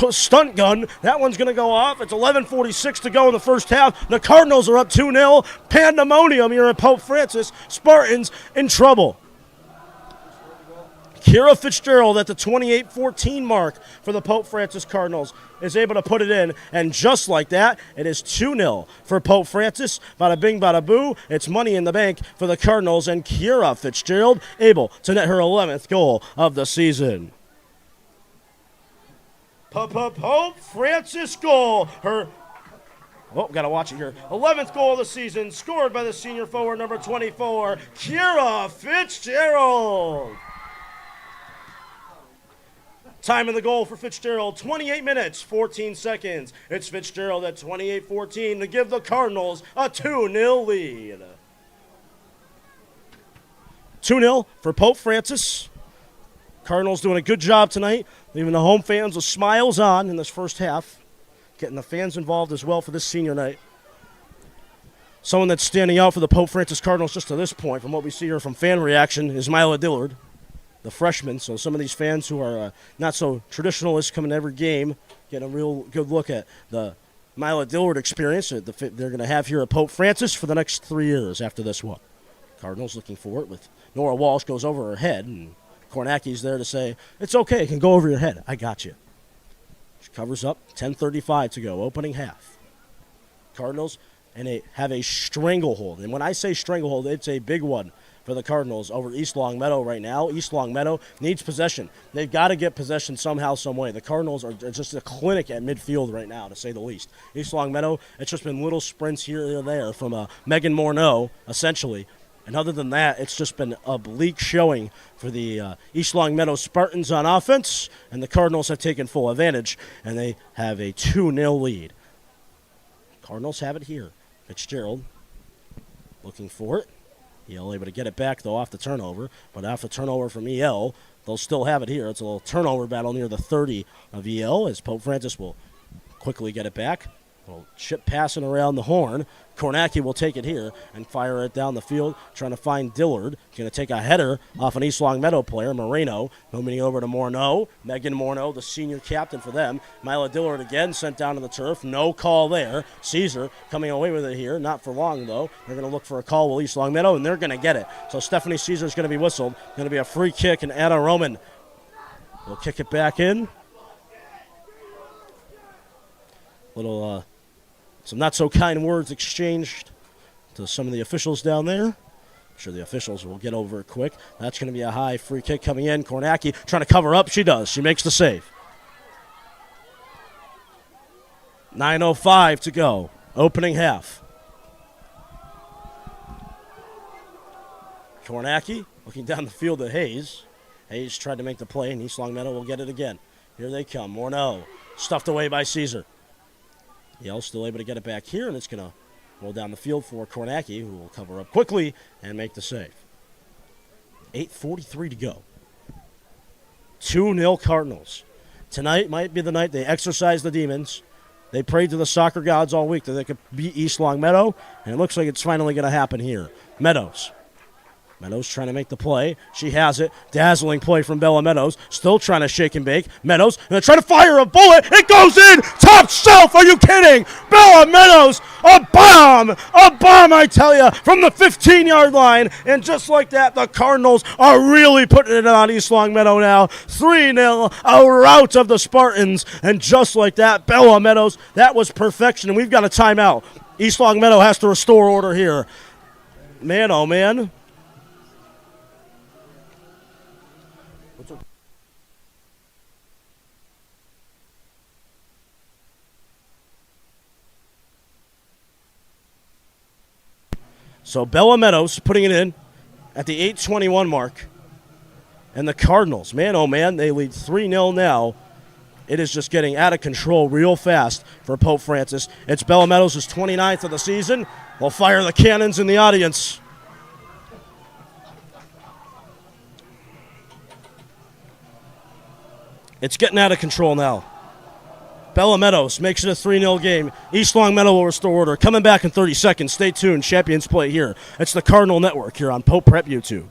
stunt gun. That one's going to go off. It's 11:46 to go in the first half. The Cardinals are up 2-0. Pandemonium here at Pope Francis. Spartans in trouble. Kira Fitzgerald at the 28-14 mark for the Pope Francis Cardinals is able to put it in. And just like that, it is 2-0 for Pope Francis. Bada bing, bada boo. It's money in the bank for the Cardinals. And Kira Fitzgerald able to net her 11th goal of the season. Pope Francis goal. Got to watch it here. 11th goal of the season, scored by the senior forward number 24, Kira Fitzgerald. Time in the goal for Fitzgerald, 28 minutes, 14 seconds. It's Fitzgerald at 28-14 to give the Cardinals a 2-0 lead. 2-0 for Pope Francis. Cardinals doing a good job tonight, leaving the home fans with smiles on in this first half, getting the fans involved as well for this senior night. Someone that's standing out for the Pope Francis Cardinals just to this point, from what we see here from fan reaction, is Mila Dillard, the freshman. So some of these fans who are not so traditionalists coming to every game, getting a real good look at the Mila Dillard experience that they're going to have here at Pope Francis for the next 3 years after this one. Cardinals looking for it with Nora Walsh goes over her head, and Kornacki's there to say, it's okay, it can go over your head. I got you. She covers up, 10:35 to go, opening half. Cardinals have a stranglehold. And when I say stranglehold, it's a big one for the Cardinals over East Longmeadow right now. East Longmeadow needs possession. They've got to get possession somehow, some way. The Cardinals are just a clinic at midfield right now, to say the least. East Longmeadow, it's just been little sprints here or there from Megan Morneau, essentially. And other than that, it's just been a bleak showing for the East Longmeadow Spartans on offense, and the Cardinals have taken full advantage, and they have a 2-0 lead. Cardinals have it here. Fitzgerald looking for it. EL able to get it back, though, off the turnover. But after turnover from EL, they'll still have it here. It's a little turnover battle near the 30 of EL as Pope Francis will quickly get it back. A little chip passing around the horn. Kornacki will take it here and fire it down the field, trying to find Dillard. Going to take a header off an East Longmeadow player, Moreno. Moving over to Morneau. Megan Morneau, the senior captain for them. Mila Dillard again sent down to the turf. No call there. Caesar coming away with it here. Not for long, though. They're going to look for a call with East Longmeadow, and they're going to get it. So Stephanie Caesar is going to be whistled. Going to be a free kick, and Anna Roman will kick it back in. Little some not-so-kind words exchanged to some of the officials down there. I'm sure the officials will get over it quick. That's going to be a high free kick coming in. Kornacki trying to cover up. She does. She makes the save. 9:05 to go. Opening half. Kornacki looking down the field at Hayes. Hayes tried to make the play, and East Longmeadow will get it again. Here they come. Morneau stuffed away by Caesar. Yale still able to get it back here, and it's going to roll down the field for Kornacki, who will cover up quickly and make the save. 8:43 to go. 2-0 Cardinals. Tonight might be the night they exercise the demons. They prayed to the soccer gods all week that they could beat East Longmeadow, and it looks like it's finally going to happen here. Meadows trying to make the play. She has it. Dazzling play from Bella Meadows. Still trying to shake and bake. Meadows going to try to fire a bullet. It goes in. Top shelf. Are you kidding? Bella Meadows. A bomb. A bomb, I tell you, from the 15-yard line. And just like that, the Cardinals are really putting it on East Longmeadow now. 3-0. A rout of the Spartans. And just like that, Bella Meadows, that was perfection. And we've got a timeout. East Longmeadow has to restore order here. Man, oh, man. So Bella Meadows putting it in at the 8:21 mark. And the Cardinals, man, oh man, they lead 3-0 now. It is just getting out of control real fast for Pope Francis. It's Bella Meadows' 29th of the season. They'll fire the cannons in the audience. It's getting out of control now. Bella Meadows makes it a 3-0 game. East Longmeadow will restore order. Coming back in 30 seconds. Stay tuned. Champions play here. It's the Cardinal Network here on Pope Prep YouTube.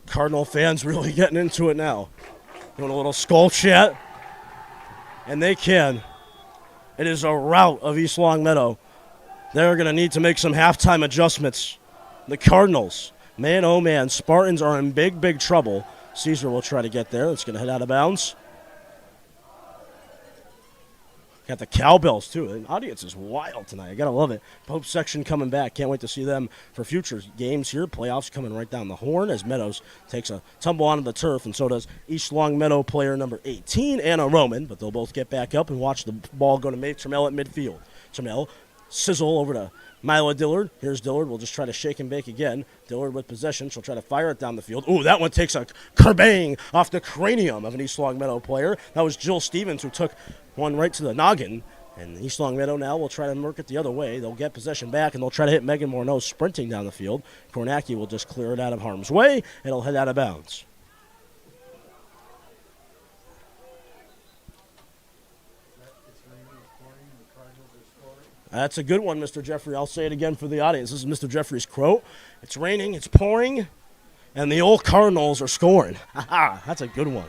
Cardinal fans really getting into it now. Doing a little skull chat. And they can. It is a rout of East Longmeadow. They're going to need to make some halftime adjustments. The Cardinals, man, oh man, Spartans are in big, big trouble. Caesar will try to get there. It's going to head out of bounds. Got the cowbells, too. The audience is wild tonight. I got to love it. Pope section coming back. Can't wait to see them for future games here. Playoffs coming right down the horn as Meadows takes a tumble onto the turf, and so does East Longmeadow player number 18, Anna Roman. But they'll both get back up and watch the ball go to Trammell at midfield. Trammell, sizzle over to Mila Dillard. Here's Dillard. We'll just try to shake and bake again. Dillard with possession. She'll try to fire it down the field. Ooh, that one takes a kerbang off the cranium of an East Longmeadow player. That was Jill Stevens who took one right to the noggin. And East Longmeadow now will try to work it the other way. They'll get possession back, and they'll try to hit Megan Morneau sprinting down the field. Kornacki will just clear it out of harm's way, and it'll head out of bounds. That's a good one, Mr. Jeffrey. I'll say it again for the audience. This is Mr. Jeffrey's quote. It's raining, it's pouring, And the old Cardinals are scoring. That's a good one.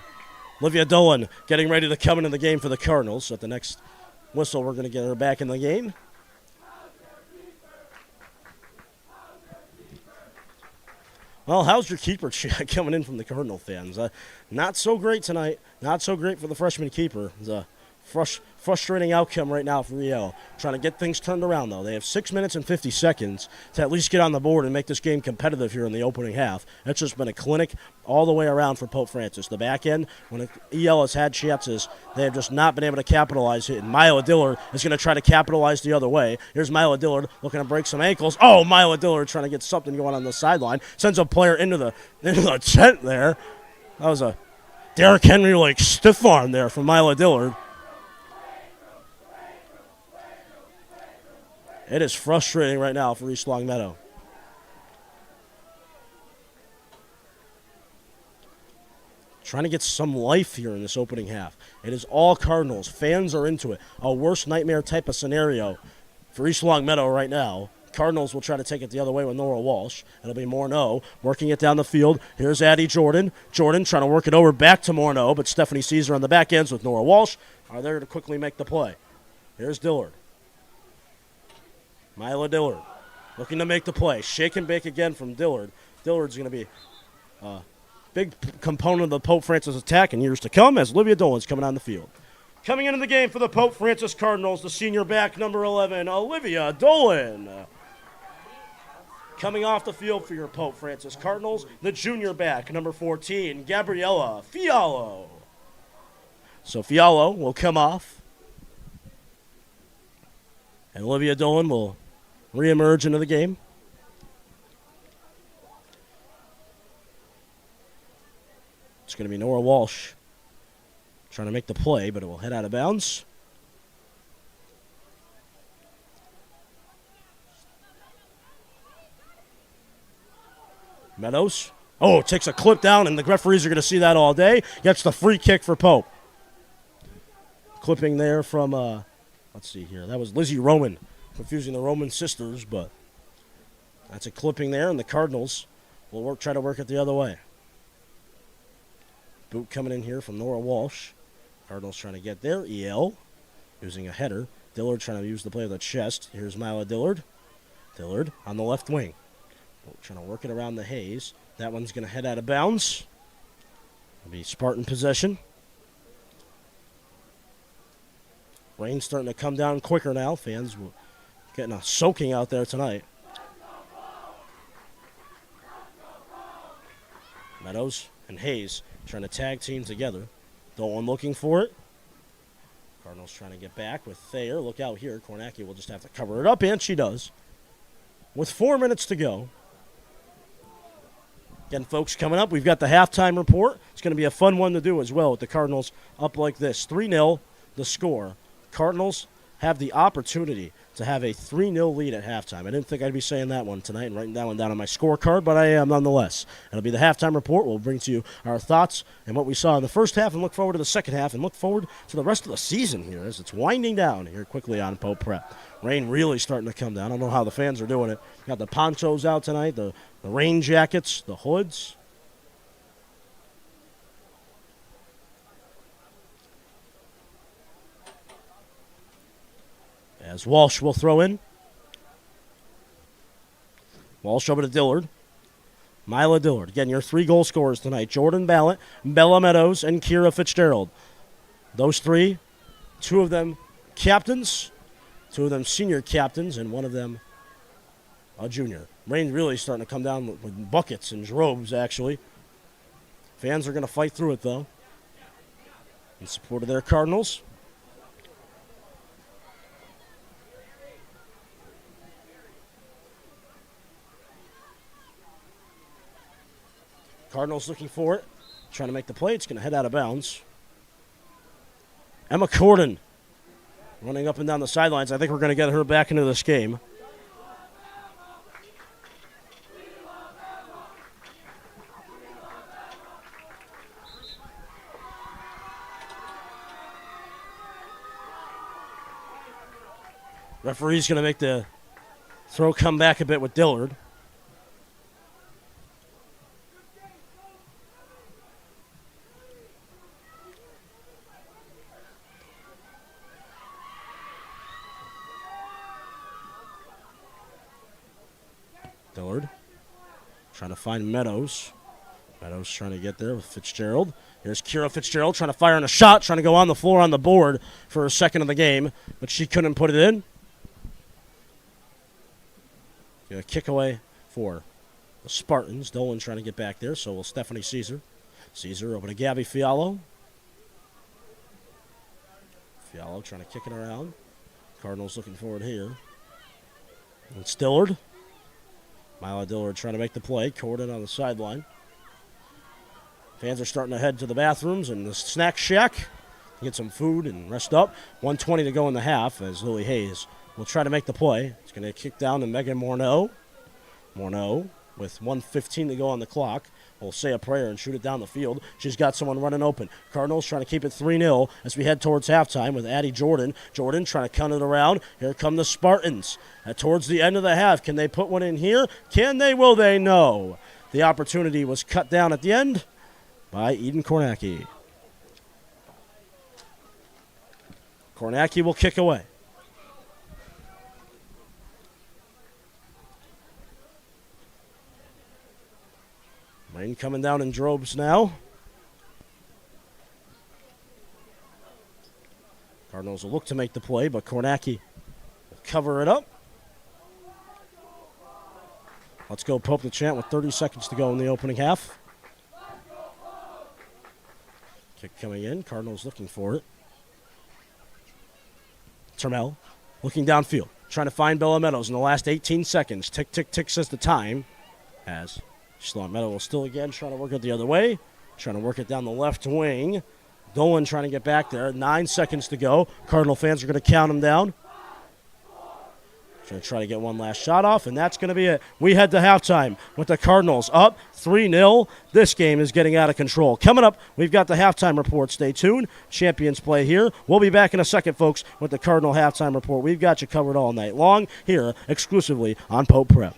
Olivia Dolan getting ready to come into the game for the Cardinals. So at the next whistle, we're going to get her back in the game. Well, how's your keeper coming in from the Cardinal fans? Not so great tonight. Not so great for the freshman keeper. It's a frustrating outcome right now for Yale. Trying to get things turned around, though. They have 6 minutes and 50 seconds to at least get on the board and make this game competitive here in the opening half. It's just been a clinic all the way around for Pope Francis. The back end, when EL has had chances, they have just not been able to capitalize it. And MIAA Dillard is going to try to capitalize the other way. Here's MIAA Dillard looking to break some ankles. Oh, MIAA Dillard trying to get something going on the sideline. Sends a player into the tent there. That was a Derrick Henry stiff arm there from MIAA Dillard. It is frustrating right now for East Longmeadow. Trying to get some life here in this opening half. It is all Cardinals. Fans are into it. A worst nightmare type of scenario for East Longmeadow right now. Cardinals will try to take it the other way with Nora Walsh. It'll be Morneau working it down the field. Here's Addie Jordan. Jordan trying to work it over back to Morneau, but Stephanie Caesar on the back ends with Nora Walsh are there to quickly make the play. Here's Dillard. MIAA Dillard looking to make the play. Shake and bake again from Dillard. Dillard's going to be a big component of the Pope Francis attack in years to come as Olivia Dolan's coming on the field. Coming into the game for the Pope Francis Cardinals, the senior back, number 11, Olivia Dolan. Coming off the field for your Pope Francis Cardinals, the junior back, number 14, Gabriella Fiallo. So Fiallo will come off. And Olivia Dolan will reemerge into the game. It's going to be Nora Walsh trying to make the play, but it will head out of bounds. Meadows. Oh, takes a clip down, and the referees are going to see that all day. Gets the free kick for Pope. Clipping there from, let's see here. That was Lizzie Roman. Confusing the Roman sisters, but that's a clipping there, and the Cardinals will try to work it the other way. Boot coming in here from Nora Walsh. Cardinals trying to get there. EL using a header. Dillard trying to use the play of the chest. Here's MIAA Dillard. Dillard on the left wing. Trying to work it around the haze. That one's going to head out of bounds. It'll be Spartan possession. Rain's starting to come down quicker now. Fans will getting a soaking out there tonight. Meadows and Hayes trying to tag team together. Dolan looking for it. Cardinals trying to get back with Thayer. Look out here. Kornacki will just have to cover it up, and she does. With 4 minutes to go. Again, folks, coming up, we've got the halftime report. It's going to be a fun one to do as well with the Cardinals up like this. 3-0 the score. Cardinals have the opportunity to have a 3-0 lead at halftime. I didn't think I'd be saying that one tonight and writing that one down on my scorecard, but I am nonetheless. It'll be the halftime report. We'll bring to you our thoughts and what we saw in the first half and look forward to the second half and look forward to the rest of the season here as it's winding down here quickly on Pope Prep. Rain really starting to come down. I don't know how the fans are doing it. Got the ponchos out tonight, the rain jackets, the hoods. As Walsh will throw in. Walsh over to Dillard. MIAA Dillard. Again, your 3 goal scorers tonight. Jordan Ballett, Bella Meadows, and Kira Fitzgerald. Those 3, 2 of them captains, 2 of them senior captains, and 1 of them a junior. Rain really starting to come down with buckets and droves, actually. Fans are going to fight through it, though, in support of their Cardinals. Cardinals looking for it, trying to make the play. It's going to head out of bounds. Emma Corden running up and down the sidelines. I think we're going to get her back into this game. Referee's going to make the throw come back a bit with Dillard. Dillard trying to find Meadows. Meadows trying to get there with Fitzgerald. Here's Kira Fitzgerald trying to fire on a shot, trying to go on the floor on the board for her second of the game, but she couldn't put it in. A kick away for the Spartans. Dolan trying to get back there, so will Stephanie Caesar. Caesar over to Gabby Fiallo. Fiallo trying to kick it around. Cardinals looking forward here. It's Dillard. Mila Dillard trying to make the play. Corden on the sideline. Fans are starting to head to the bathrooms and the snack shack. Get some food and rest up. 1:20 to go in the half as Lily Hayes will try to make the play. It's going to kick down to Megan Morneau. Morneau with 1:15 to go on the clock will say a prayer and shoot it down the field. She's got someone running open. Cardinals trying to keep it 3-0 as we head towards halftime with Addie Jordan. Jordan trying to count it around. Here come the Spartans. Towards the end of the half, can they put one in here? Can they? Will they? No. The opportunity was cut down at the end by Eden Kornacki. Kornacki will kick away. Rain coming down in droves now. Cardinals will look to make the play, but Kornacki will cover it up. Let's go Pope the chant with 30 seconds to go in the opening half. Kick coming in. Cardinals looking for it. Termel looking downfield, trying to find Bella Meadows in the last 18 seconds. Tick, tick, tick says the time. As Sloan Meadow will still again trying to work it the other way, trying to work it down the left wing. Dolan trying to get back there. 9 seconds to go. Cardinal fans are going to count him down. Going to try to get one last shot off, and that's going to be it. We head to halftime with the Cardinals up 3-0. This game is getting out of control. Coming up, we've got the halftime report. Stay tuned. Champions play here. We'll be back in a second, folks, with the Cardinal halftime report. We've got you covered all night long here exclusively on Pope Prep.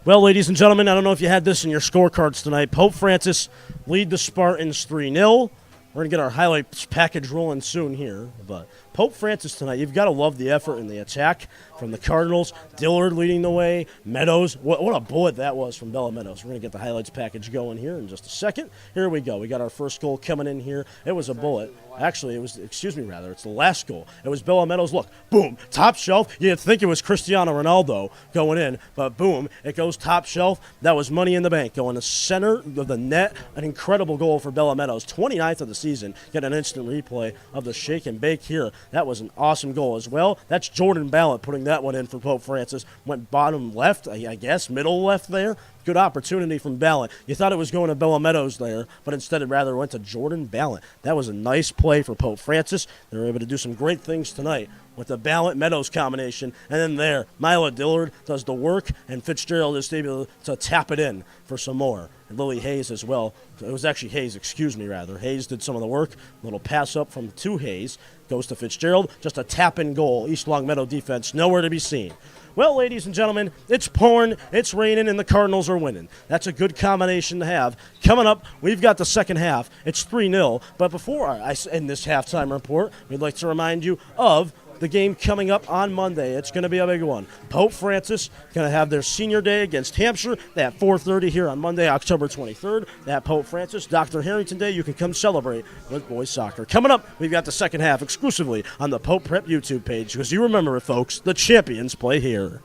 Well, ladies and gentlemen, I don't know if you had this in your scorecards tonight. Pope Francis lead the Spartans 3-0. We're going to get our highlights package rolling soon here, but Pope Francis tonight, you've got to love the effort and the attack from the Cardinals. Dillard leading the way. Meadows, what a bullet that was from Bella Meadows. We're going to get the highlights package going here in just a second. Here we go. We got our first goal coming in here. It was a bullet. Actually, it's the last goal. It was Bella Meadows. Look, boom, top shelf. You'd think it was Cristiano Ronaldo going in, but boom, it goes top shelf. That was money in the bank going to center of the net. An incredible goal for Bella Meadows. 29th of the season. Get an instant replay of the shake and bake here. That was an awesome goal as well. That's Jordan Ballot putting that one in for Pope Francis. Went bottom left, I guess, middle left there. Good opportunity from Ballot. You thought it was going to Bella Meadows there, but instead it rather went to Jordan Ballot. That was a nice play for Pope Francis. They were able to do some great things tonight with the Ballot-Meadows combination. And then there, MIAA Dillard does the work, and Fitzgerald is able to tap it in for some more. And Lily Hayes as well. It was actually Hayes, Hayes did some of the work. Little pass up to Hayes. Goes to Fitzgerald. Just a tap-in goal. East Longmeadow defense nowhere to be seen. Well, ladies and gentlemen, it's pouring, it's raining, and the Cardinals are winning. That's a good combination to have. Coming up, we've got the second half. It's 3-0. But before I end this halftime report, we'd like to remind you of the game coming up on Monday. It's going to be a big one. Pope Francis going to have their senior day against Hampshire at 4:30 here on Monday, October 23rd. At Pope Francis, Dr. Harrington Day, you can come celebrate with boys soccer. Coming up, we've got the second half exclusively on the Pope Prep YouTube page, because you remember it, folks, the champions play here.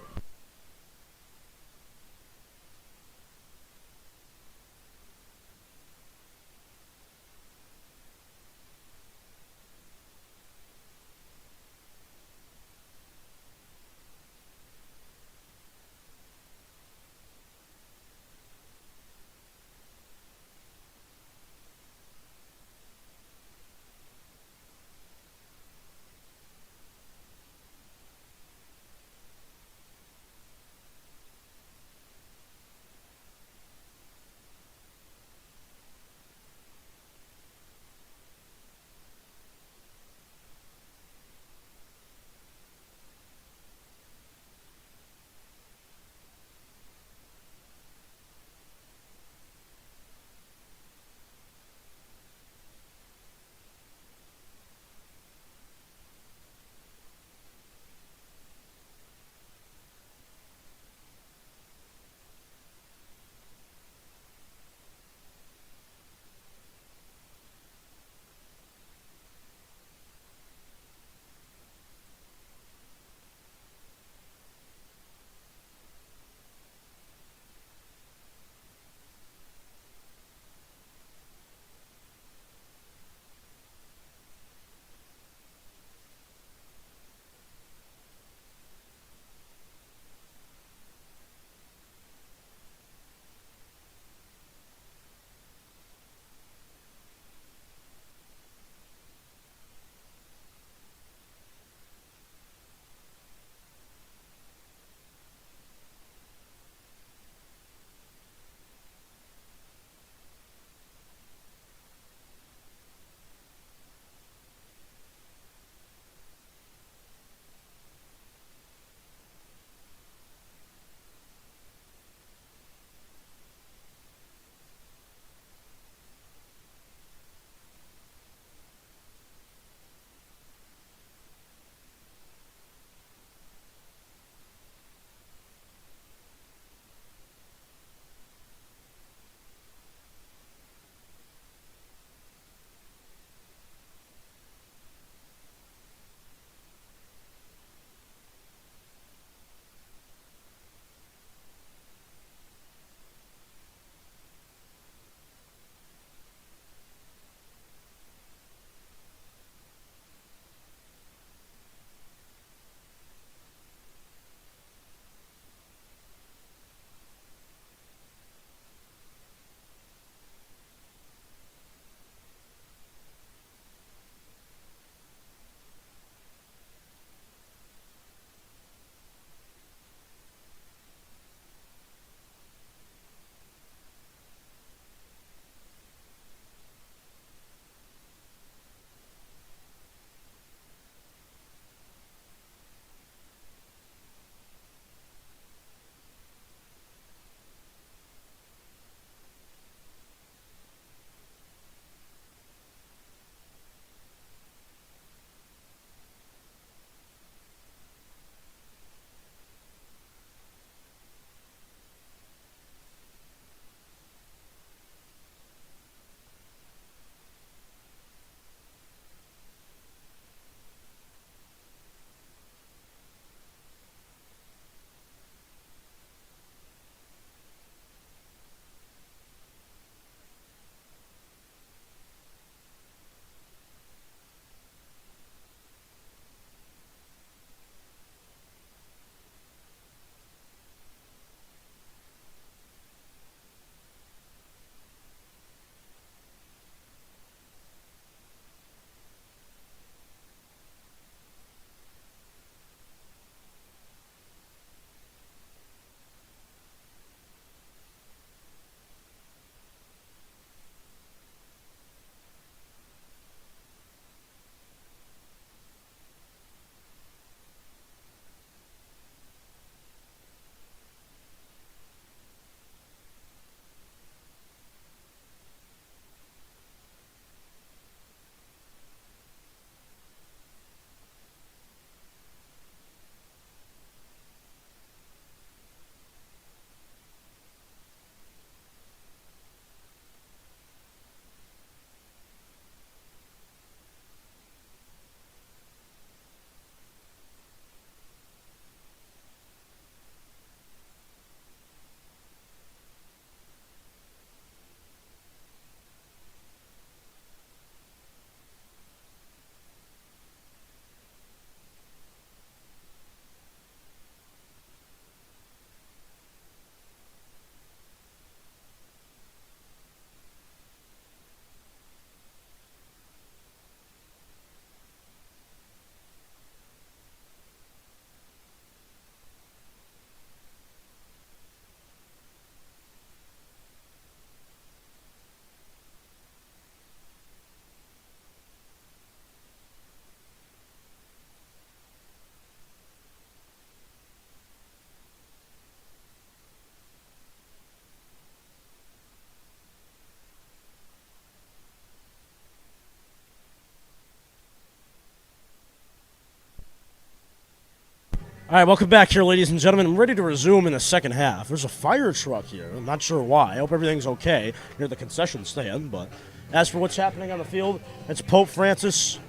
All right, welcome back here, ladies and gentlemen. I'm ready to resume in the second half. There's a fire truck here. I'm not sure why. I hope everything's okay near the concession stand. But as for what's happening on the field, it's Pope Francis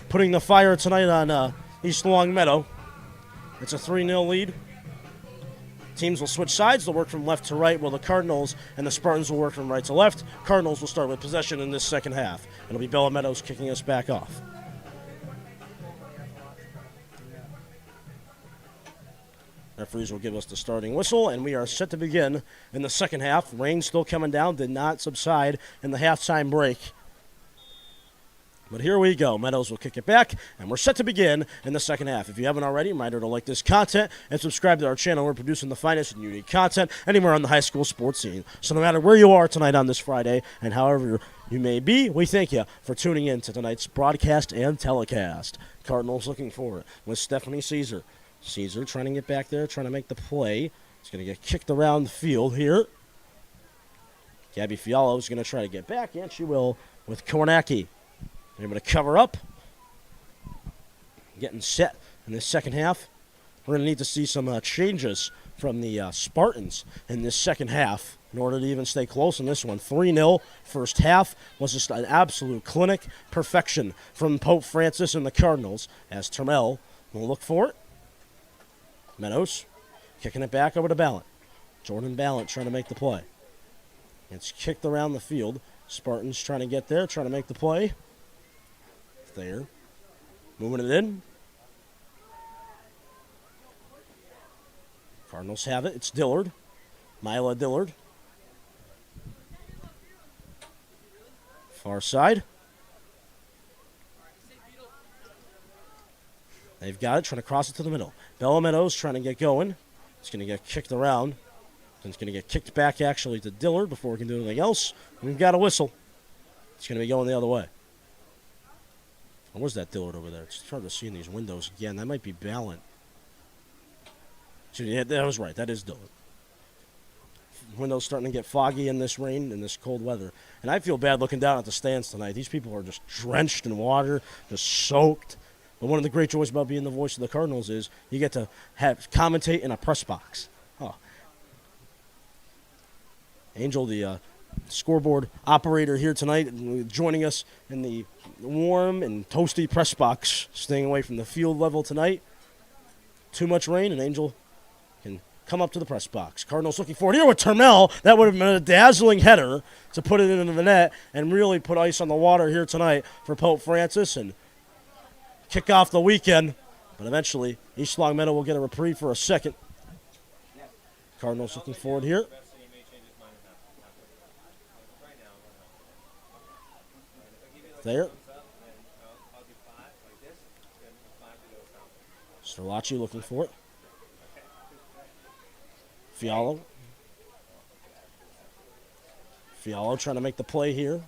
putting the fire tonight on East Longmeadow. It's a 3-0 lead. Teams will switch sides. They'll work from left to right, while the Cardinals and the Spartans will work from right to left. Cardinals will start with possession in this second half. It'll be Bella Meadows kicking us back off. Referees will give us the starting whistle, and we are set to begin in the second half. Rain still coming down, did not subside in the halftime break. But here we go. Meadows will kick it back, and we're set to begin in the second half. If you haven't already, reminder to like this content and subscribe to our channel. We're producing the finest and unique content anywhere on the high school sports scene. So no matter where you are tonight on this Friday, and however you may be, we thank you for tuning in to tonight's broadcast and telecast. Cardinals looking for it with Stephanie Caesar. Caesar trying to get back there, trying to make the play. He's going to get kicked around the field here. Gabby Fialo is going to try to get back, and she will with Kornacki. They're able to cover up. Getting set in this second half. We're going to need to see some changes from the Spartans in this second half in order to even stay close in this one. 3-0 first half was just an absolute clinic perfection from Pope Francis and the Cardinals as Termel will look for it. Meadows kicking it back over to Ballant. Jordan Ballant trying to make the play. It's kicked around the field. Spartans trying to get there, trying to make the play. There. Moving it in. Cardinals have it. It's Dillard. MIAA Dillard. Far side. They've got it, trying to cross it to the middle. Bella Meadows trying to get going. It's going to get kicked around. It's going to get kicked back, actually, to Dillard before we can do anything else. We've got a whistle. It's going to be going the other way. Or was that Dillard over there? It's hard to see in these windows again. That might be Ballant. Yeah, that was right. That is Dillard. Windows starting to get foggy in this rain, in this cold weather. And I feel bad looking down at the stands tonight. These people are just drenched in water, just soaked. But one of the great joys about being the voice of the Cardinals is you get to commentate in a press box. Oh. Angel, the scoreboard operator here tonight, joining us in the warm and toasty press box, staying away from the field level tonight. Too much rain, and Angel can come up to the press box. Cardinals looking forward here with Termel. That would have been a dazzling header to put it into the net and really put ice on the water here tonight for Pope Francis and kick off the weekend, but eventually East Longmeadow will get a reprieve for a second. Cardinals looking forward here. There. Sterlacci looking for it. Fialo. Fialo trying to make the play here.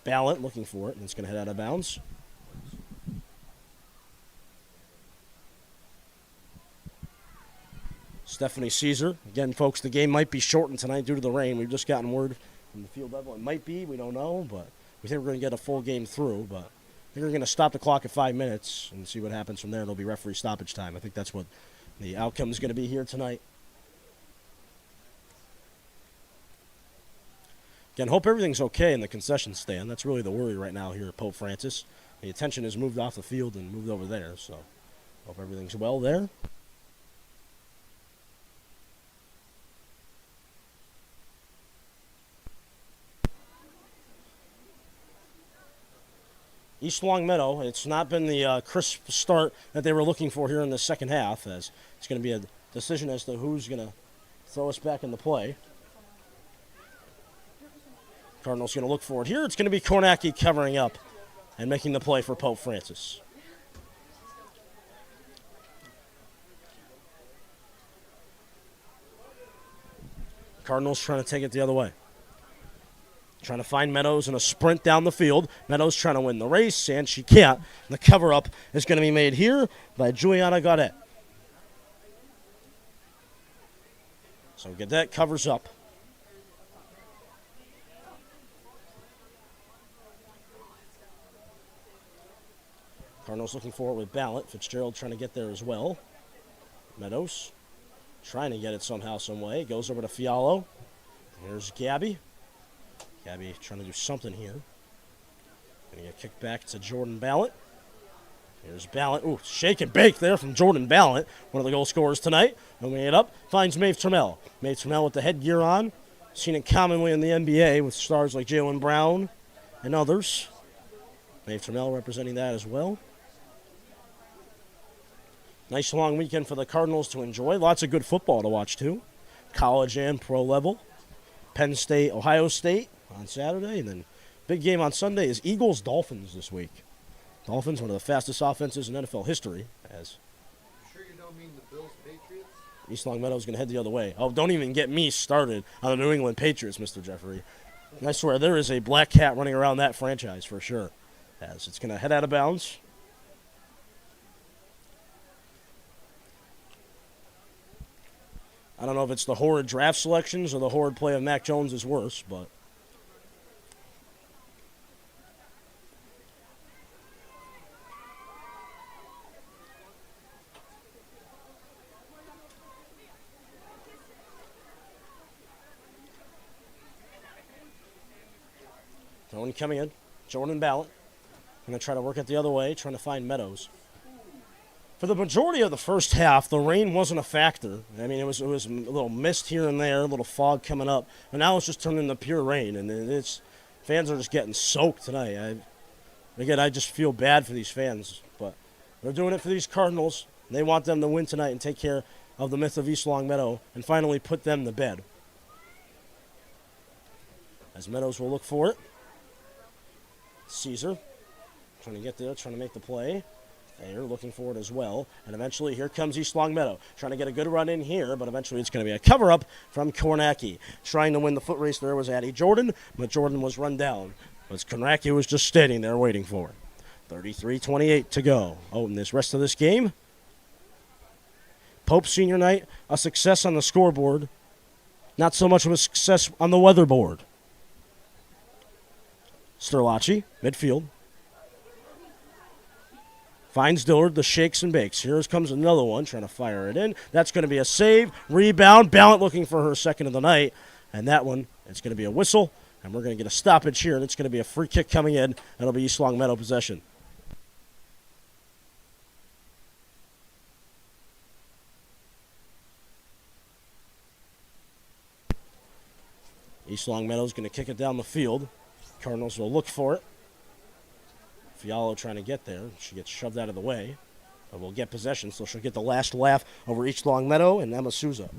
Ballant looking for it, and it's going to head out of bounds. Stephanie Caesar. Again, folks, the game might be shortened tonight due to the rain. We've just gotten word from the field level. It might be. We don't know, but we think we're going to get a full game through. But I think we're going to stop the clock at 5 minutes and see what happens from there. It'll be referee stoppage time. I think that's what the outcome is going to be here tonight. Again, hope everything's okay in the concession stand. That's really the worry right now here at Pope Francis. The attention has moved off the field and moved over there, so hope everything's well there. East Longmeadow, it's not been the crisp start that they were looking for here in the second half, as it's going to be a decision as to who's going to throw us back into play. Cardinals going to look for it here. It's going to be Kornacki covering up and making the play for Pope Francis. Cardinals trying to take it the other way. Trying to find Meadows in a sprint down the field. Meadows trying to win the race, and she can't. The cover-up is going to be made here by Juliana Gaudet. So Gaudet covers up. Cardinals looking for it with Ballot. Fitzgerald trying to get there as well. Meadows trying to get it somehow, some way. Goes over to Fialo. Here's Gabby. Gabby trying to do something here. Going to get kicked back to Jordan Ballot. Here's Ballot. Ooh, shake and bake there from Jordan Ballot, one of the goal scorers tonight. Moving it up, finds Maeve Trammell. Maeve Trammell with the headgear on. Seen it commonly in the NBA with stars like Jaylen Brown and others. Maeve Trammell representing that as well. Nice long weekend for the Cardinals to enjoy. Lots of good football to watch, too. College and pro level. Penn State, Ohio State on Saturday. And then big game on Sunday is Eagles-Dolphins this week. Dolphins, one of the fastest offenses in NFL history. As You sure you don't mean the Bills Patriots? East Longmeadow is going to head the other way. Oh, don't even get me started on the New England Patriots, Mr. Jeffrey. I swear, there is a black cat running around that franchise for sure. As it's going to head out of bounds. I don't know if it's the horrid draft selections or the horrid play of Mac Jones is worse, but throwing coming in. Jordan Ballot. Going to try to work it the other way, trying to find Meadows. For the majority of the first half, the rain wasn't a factor. I mean, it was a little mist here and there, a little fog coming up, and now it's just turning into pure rain, and it's fans are just getting soaked tonight. I just feel bad for these fans, but they're doing it for these Cardinals. They want them to win tonight and take care of the myth of East Longmeadow and finally put them to bed. As Meadows will look for it. Caesar trying to get there, trying to make the play. They're looking for it as well. And eventually here comes East Longmeadow. Trying to get a good run in here, but eventually it's going to be a cover-up from Kornacki. Trying to win the foot race there was Addie Jordan, but Jordan was run down. But Kornacki was just standing there waiting for it. 33-28 to go. Oh, and this rest of this game, Pope Senior Night, a success on the scoreboard. Not so much of a success on the weather board. Sterlacci, midfield. Finds Dillard, the shakes and bakes. Here comes another one, trying to fire it in. That's going to be a save, rebound. Ballot looking for her second of the night. And that one, it's going to be a whistle. And we're going to get a stoppage here, and it's going to be a free kick coming in. That'll be East Longmeadow possession. East Longmeadow's going to kick it down the field. Cardinals will look for it. Fialo trying to get there. She gets shoved out of the way. But we'll get possession, so she'll get the last laugh over East Longmeadow and Emma Souza.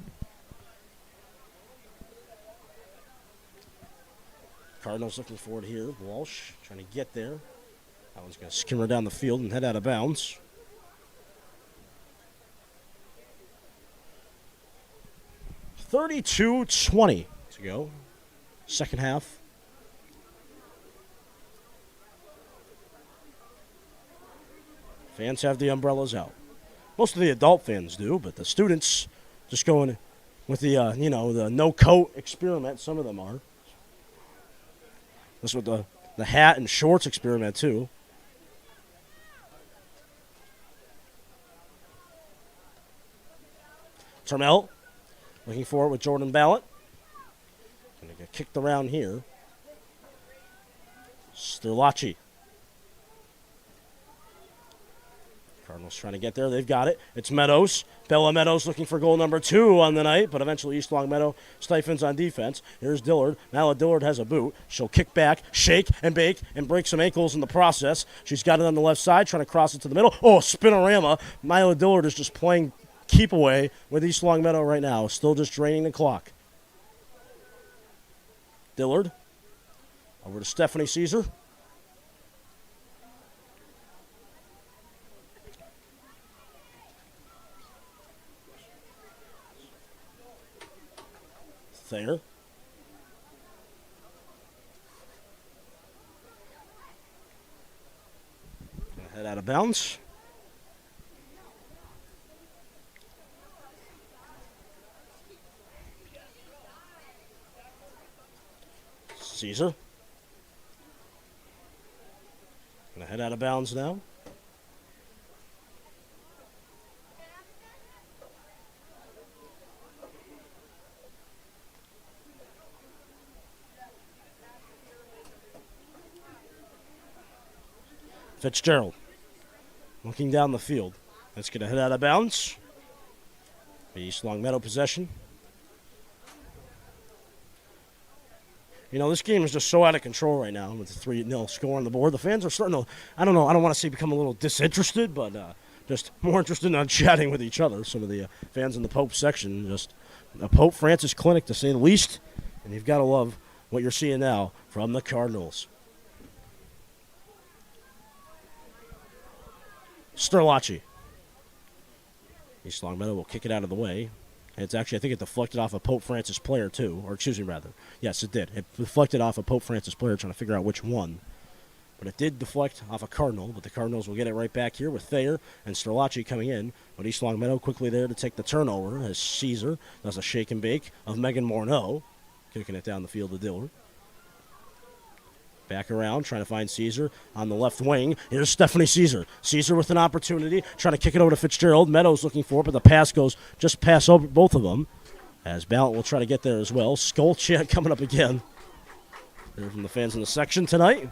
Cardinals looking for it here. Walsh trying to get there. That one's going to skim her down the field and head out of bounds. $32-20 to go. Second half. Fans have the umbrellas out. Most of the adult fans do, but the students just going with the, the no-coat experiment. Some of them are. This with the hat and shorts experiment, too. Trammell looking for it with Jordan Ballot. Going to get kicked around here. Sterlacci. Cardinals trying to get there. They've got it. It's Meadows. Bella Meadows looking for goal number 2 on the night, but eventually East Longmeadow stifles on defense. Here's Dillard. Now Dillard has a boot. She'll kick back, shake and bake, and break some ankles in the process. She's got it on the left side, trying to cross it to the middle. Oh, spinorama. Mila Dillard is just playing keep away with East Longmeadow right now. Still just draining the clock. Dillard. Over to Stephanie Caesar. Thayer. Gonna head out of bounds. Caesar. Gonna head out of bounds now. Fitzgerald looking down the field. That's going to hit out of bounds. East Longmeadow possession. You know, this game is just so out of control right now with the 3-0 score on the board. The fans are starting to, I don't know, I don't want to say become a little disinterested, but just more interested in chatting with each other. Some of the fans in the Pope section, just a Pope Francis clinic to say the least. And you've got to love what you're seeing now from the Cardinals. Sterlacci. East Longmeadow will kick it out of the way. It's actually, I think it deflected off a Pope Francis player, too. Or, excuse me, rather. Yes, it did. It deflected off a Pope Francis player, trying to figure out which one. But it did deflect off a Cardinal, but the Cardinals will get it right back here with Thayer and Sterlacci coming in. But East Longmeadow quickly there to take the turnover as Caesar does a shake and bake of Megan Morneau, kicking it down the field to Dillard. Back around, trying to find Caesar on the left wing. Here's Stephanie Caesar. Caesar with an opportunity, trying to kick it over to Fitzgerald. Meadows looking for it, but the pass goes just past over both of them. As Ballant will try to get there as well. Skull chant coming up again. Here from the fans in the section tonight.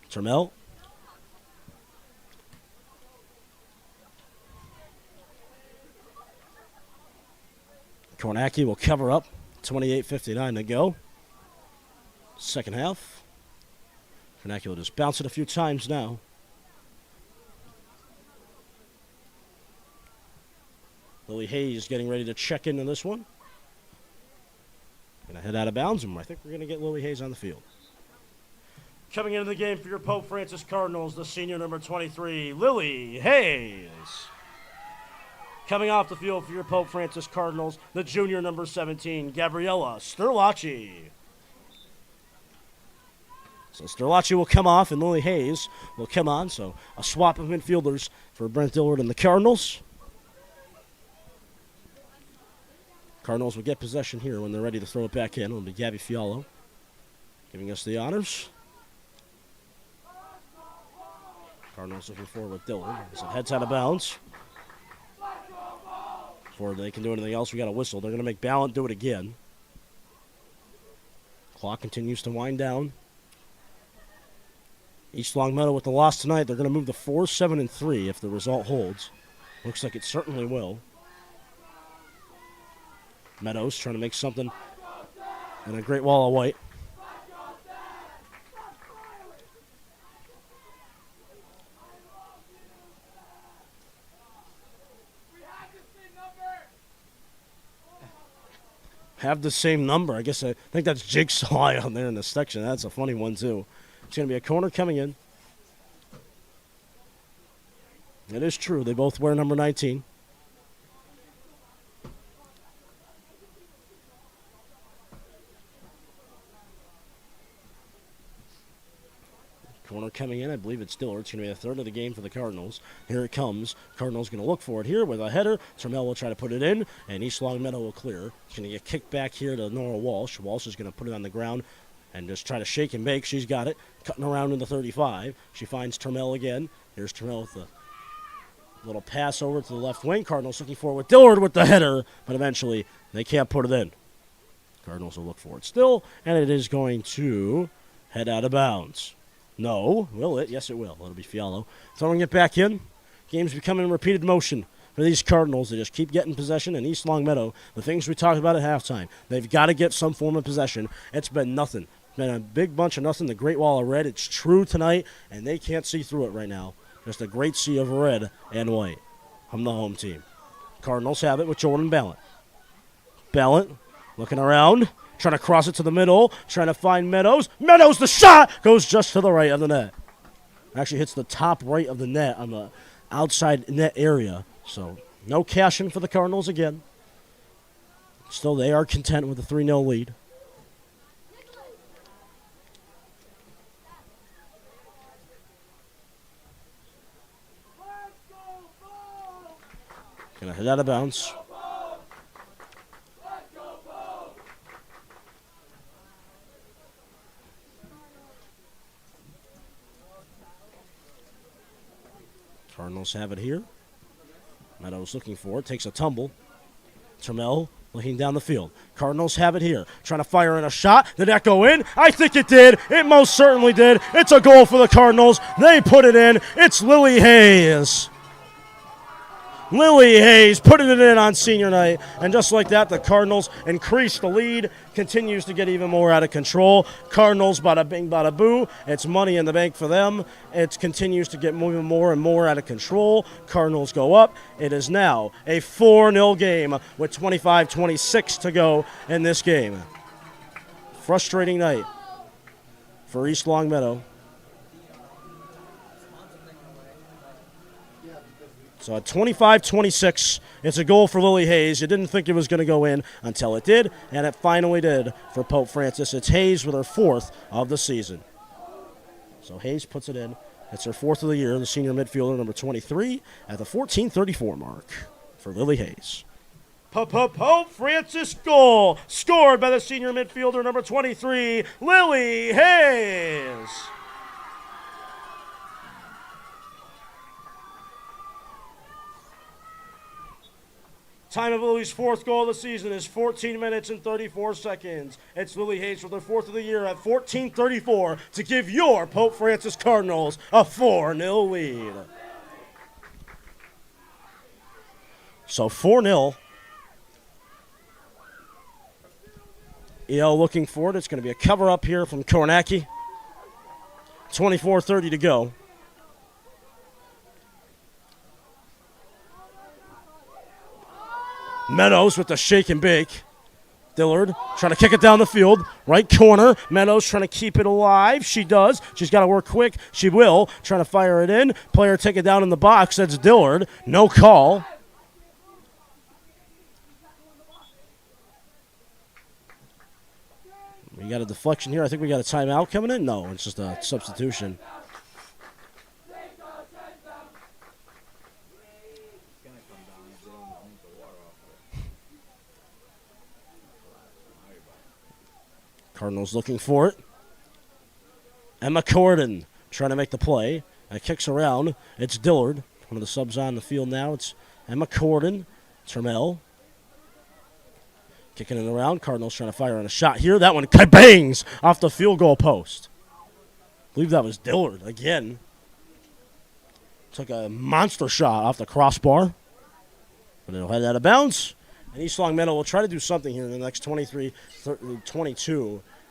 Termel. Kornacki will cover up. 28:59 to go. Second half. Kornacki will just bounce it a few times now. Lily Hayes getting ready to check into this one. Going to head out of bounds, and I think we're going to get Lily Hayes on the field. Coming into the game for your Pope Francis Cardinals, the senior number 23, Lily Hayes. Coming off the field for your Pope Francis Cardinals, the junior number 17, Gabriella Sterlacci. So Sterlacci will come off and Lily Hayes will come on. So a swap of midfielders for Brent Dillard and the Cardinals. Cardinals will get possession here when they're ready to throw it back in. It'll be Gabby Fiallo giving us the honors. Cardinals looking forward with Dillard as it heads out of bounds. Before they can do anything else, we got a whistle. They're going to make Ballant do it again. Clock continues to wind down. East Longmeadow with the loss tonight. They're going to move to 4-7-3 if the result holds. Looks like it certainly will. Meadows trying to make something in a great wall of white. Have the same number. I think that's Jigsaw on there in the section. That's a funny one, too. It's going to be a corner coming in. It is true. They both wear number 19. Corner coming in. I believe it's Dillard. It's going to be a third of the game for the Cardinals. Here it comes. Cardinals going to look for it here with a header. Termel will try to put it in, and East Longmeadow will clear. It's going to get kicked back here to Nora Walsh. Walsh is going to put it on the ground and just try to shake and bake. She's got it. Cutting around in the 35. She finds Termel again. Here's Termel with the little pass over to the left wing. Cardinals looking for it with Dillard with the header, but eventually they can't put it in. Cardinals will look for it still, and it is going to head out of bounds. No. Will it? Yes, it will. It'll be Fiallo throwing it back in. Game's becoming repeated motion for these Cardinals. They just keep getting possession. And East Longmeadow, the things we talked about at halftime, they've got to get some form of possession. It's been nothing. It's been a big bunch of nothing. The Great Wall of Red, it's true tonight, and they can't see through it right now. Just a great sea of red and white from the home team. Cardinals have it with Jordan Ballant. Ballant looking around. Trying to cross it to the middle. Trying to find Meadows. Meadows, the shot goes just to the right of the net. Actually hits the top right of the net on the outside net area. So no cash-in for the Cardinals again. Still, they are content with a 3-0 lead. Gonna head out of bounds. Cardinals have it here. Meadows looking for it. Takes a tumble. Termel looking down the field. Cardinals have it here, trying to fire in a shot. Did that go in? I think it did. It most certainly did. It's a goal for the Cardinals. They put it in. It's Lily Hayes. Lily Hayes putting it in on senior night. And just like that, the Cardinals increase the lead. Continues to get even more out of control. Cardinals, bada bing, bada boo. It's money in the bank for them. It continues to get moving more and more out of control. Cardinals go up. It is now a 4-0 game with 25-26 to go in this game. Frustrating night for East Longmeadow. So at 25-26, it's a goal for Lily Hayes. You didn't think it was going to go in until it did, and it finally did for Pope Francis. It's Hayes with her 4th of the season. So Hayes puts it in. It's her 4th of the year, the senior midfielder, number 23, at the 14:34 mark for Lily Hayes. Pope Francis goal, scored by the senior midfielder, number 23, Lily Hayes. Time of Lily's 4th goal of the season is 14 minutes and 34 seconds. It's Lily Hayes with her 4th of the year at 14:34 to give your Pope Francis Cardinals a 4-0 lead. So 4-0. EL looking for it. It's going to be a cover up here from Kornacki. 24:30 to go. Meadows with the shake and bake. Dillard trying to kick it down the field. Right corner. Meadows trying to keep it alive. She does. She's got to work quick. She will. Trying to fire it in. Player take it down in the box. That's Dillard. No call. We got a deflection here. I think we got a timeout coming in. No, it's just a substitution. Cardinals looking for it. Emma Corden trying to make the play. Kicks around. It's Dillard. One of the subs on the field now. It's Emma Corden. Termel. Kicking it around. Cardinals trying to fire on a shot here. That one bangs off the field goal post. I believe that was Dillard again. Took a monster shot off the crossbar. But it'll head out of bounds. And East Longmeadow will try to do something here in the next 22,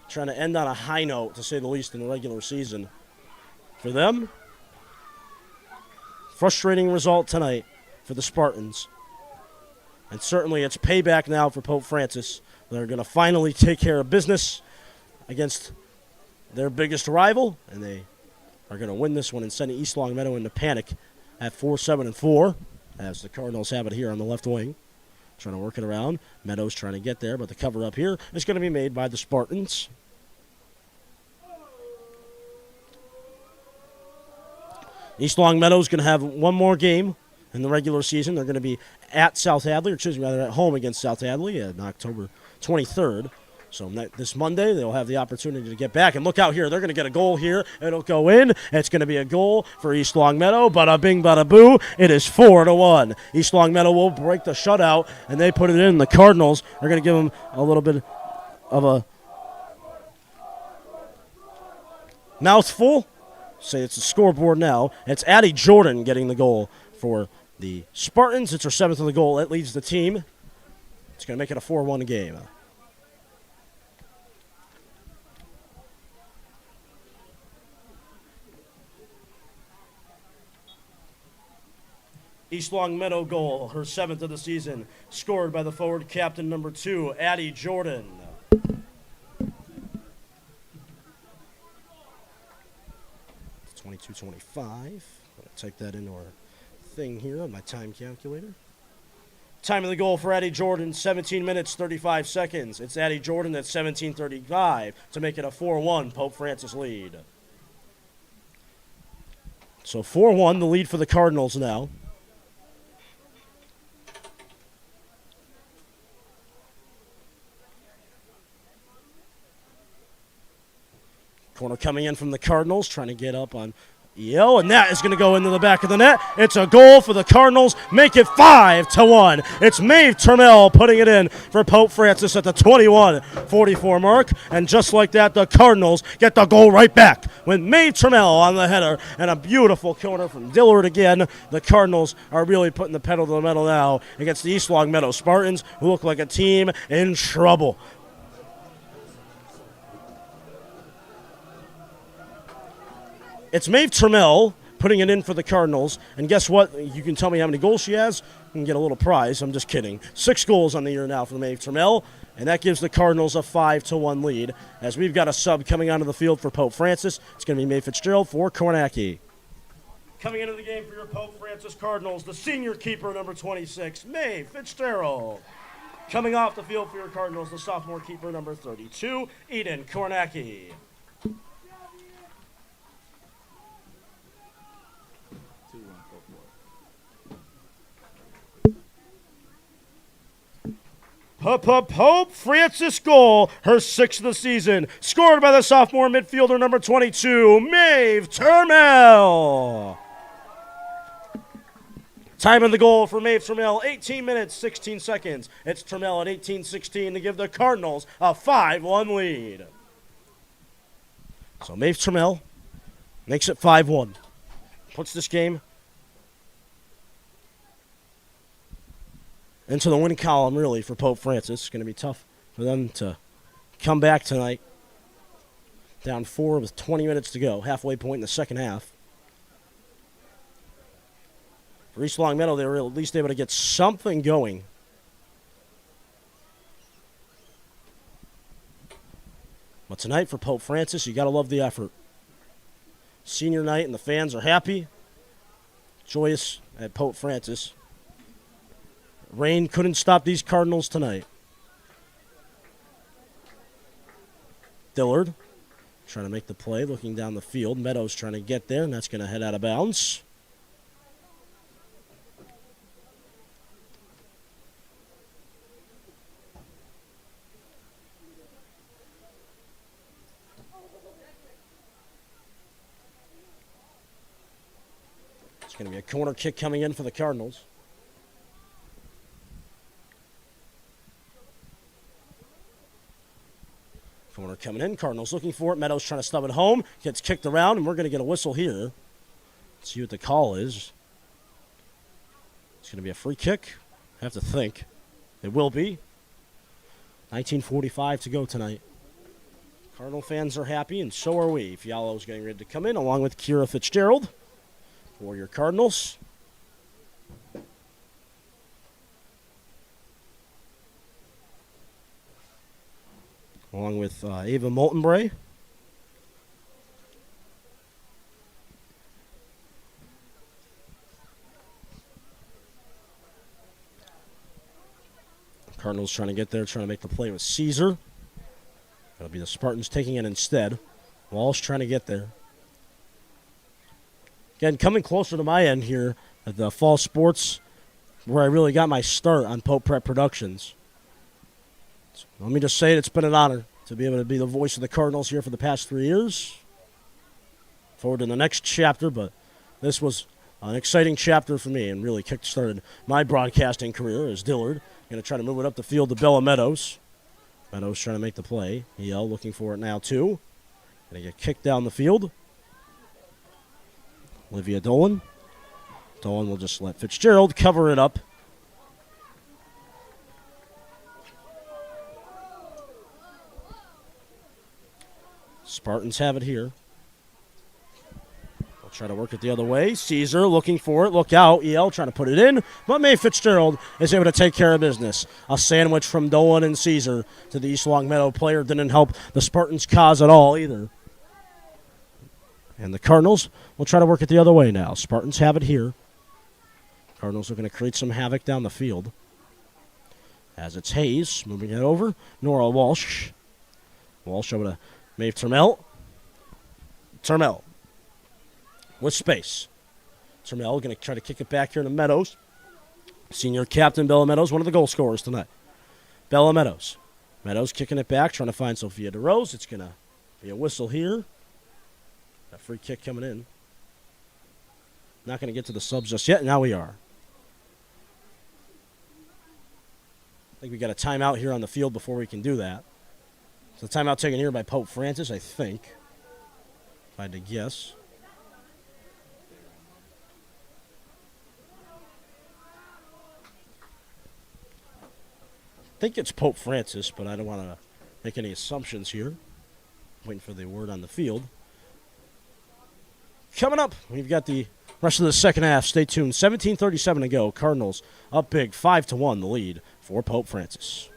trying to end on a high note, to say the least, in the regular season. For them, frustrating result tonight for the Spartans. And certainly it's payback now for Pope Francis. They're going to finally take care of business against their biggest rival, and they are going to win this one and send East Longmeadow into panic at 4-7-4, as the Cardinals have it here on the left wing. Trying to work it around. Meadows trying to get there, but the cover up here is going to be made by the Spartans. East Longmeadow is going to have one more game in the regular season. They're going to be at South Hadley, or excuse me, rather at home against South Hadley on October 23rd. So this Monday, they'll have the opportunity to get back. And look out here. They're going to get a goal here. It'll go in. It's going to be a goal for East Longmeadow. Bada bing, bada boo. It is 4-1. East Longmeadow will break the shutout, and they put it in. The Cardinals are going to give them a little bit of a mouthful. Say it's the scoreboard now. It's Addie Jordan getting the goal for the Spartans. It's her 7th of the goal. That leads the team. It's going to make it a 4-1 game. East Longmeadow goal, her 7th of the season, scored by the forward captain number 2, Addie Jordan. It's 22:25. I'm going to type that into our thing here on my time calculator. Time of the goal for Addie Jordan, 17 minutes, 35 seconds. It's Addie Jordan at 17:35 to make it a 4-1 Pope Francis lead. So 4-1, the lead for the Cardinals now. Corner coming in from the Cardinals, trying to get up on And that is going to go into the back of the net. It's a goal for the Cardinals. Make it 5-1. It's Maeve Turmel putting it in for Pope Francis at the 21-44 mark. And just like that, the Cardinals get the goal right back with Maeve Turmel on the header. And a beautiful corner from Dillard again. The Cardinals are really putting the pedal to the metal now against the East Longmeadow Spartans, who look like a team in trouble. It's Maeve Turmel putting it in for the Cardinals. And guess what? You can tell me how many goals she has. You can get a little prize. I'm just kidding. 6 goals on the year now for Maeve Turmel. And that gives the Cardinals a 5-1 lead. As we've got a sub coming onto the field for Pope Francis. It's going to be Mae Fitzgerald for Kornacki. Coming into the game for your Pope Francis Cardinals, the senior keeper, number 26, Mae Fitzgerald. Coming off the field for your Cardinals, the sophomore keeper, number 32, Eden Kornacki. Pope Francis goal, her 6th of the season, scored by the sophomore midfielder number 22, Maeve Turmel. Time of the goal for Maeve Turmel, 18 minutes, 16 seconds. It's Turmel at 18:16 to give the Cardinals a 5-1 lead. So Maeve Turmel makes it 5-1. Puts this game into the win column, really, for Pope Francis. It's going to be tough for them to come back tonight. Down 4 with 20 minutes to go, halfway point in the second half. For East Longmeadow, they were at least able to get something going. But tonight for Pope Francis, you got to love the effort. Senior night, and the fans are happy, joyous at Pope Francis. Rain couldn't stop these Cardinals tonight. Dillard trying to make the play, looking down the field. Meadows trying to get there, and that's going to head out of bounds. It's going to be a corner kick coming in for the Cardinals. Corner coming in. Cardinals looking for it. Meadows trying to stub it home. Gets kicked around, and we're going to get a whistle here. Let's see what the call is. It's going to be a free kick. I have to think. It will be. 19:45 to go tonight. Cardinal fans are happy, and so are we. Fialo's getting ready to come in, along with Kira Fitzgerald for your Cardinals. Along with Ava Moltenbray. Cardinals trying to get there, trying to make the play with Caesar. That'll be the Spartans taking it instead. Walsh trying to get there. Again, coming closer to my end here at the Fall Sports, where I really got my start on Pope Prep Productions. So let me just say it's been an honor to be able to be the voice of the Cardinals here for the past 3 years. Forward to the next chapter, but this was an exciting chapter for me and really kick-started my broadcasting career as Dillard. Going to try to move it up the field to Bella Meadows. Meadows trying to make the play. EL looking for it now, too. Going to get kicked down the field. Olivia Dolan. Dolan will just let Fitzgerald cover it up. Spartans have it here. They'll try to work it the other way. Caesar looking for it. Look out. EL trying to put it in. But Mae Fitzgerald is able to take care of business. A sandwich from Dolan and Caesar to the East Longmeadow player didn't help the Spartans' cause at all either. And the Cardinals will try to work it the other way now. Spartans have it here. Cardinals are going to create some havoc down the field. As it's Hayes moving it over. Nora Walsh. Walsh over to Maeve Turmel. Turmel with space. Turmel going to try to kick it back here to Meadows. Senior captain Bella Meadows, one of the goal scorers tonight. Bella Meadows. Meadows kicking it back, trying to find Sophia DeRose. It's going to be a whistle here. A free kick coming in. Not going to get to the subs just yet. Now we are. I think we got a timeout here on the field before we can do that. So timeout taken here by Pope Francis, I think. If I had to guess. I think it's Pope Francis, but I don't want to make any assumptions here. Waiting for the word on the field. Coming up, we've got the rest of the second half. Stay tuned. 17:37 to go. Cardinals up big, 5-1, the lead for Pope Francis.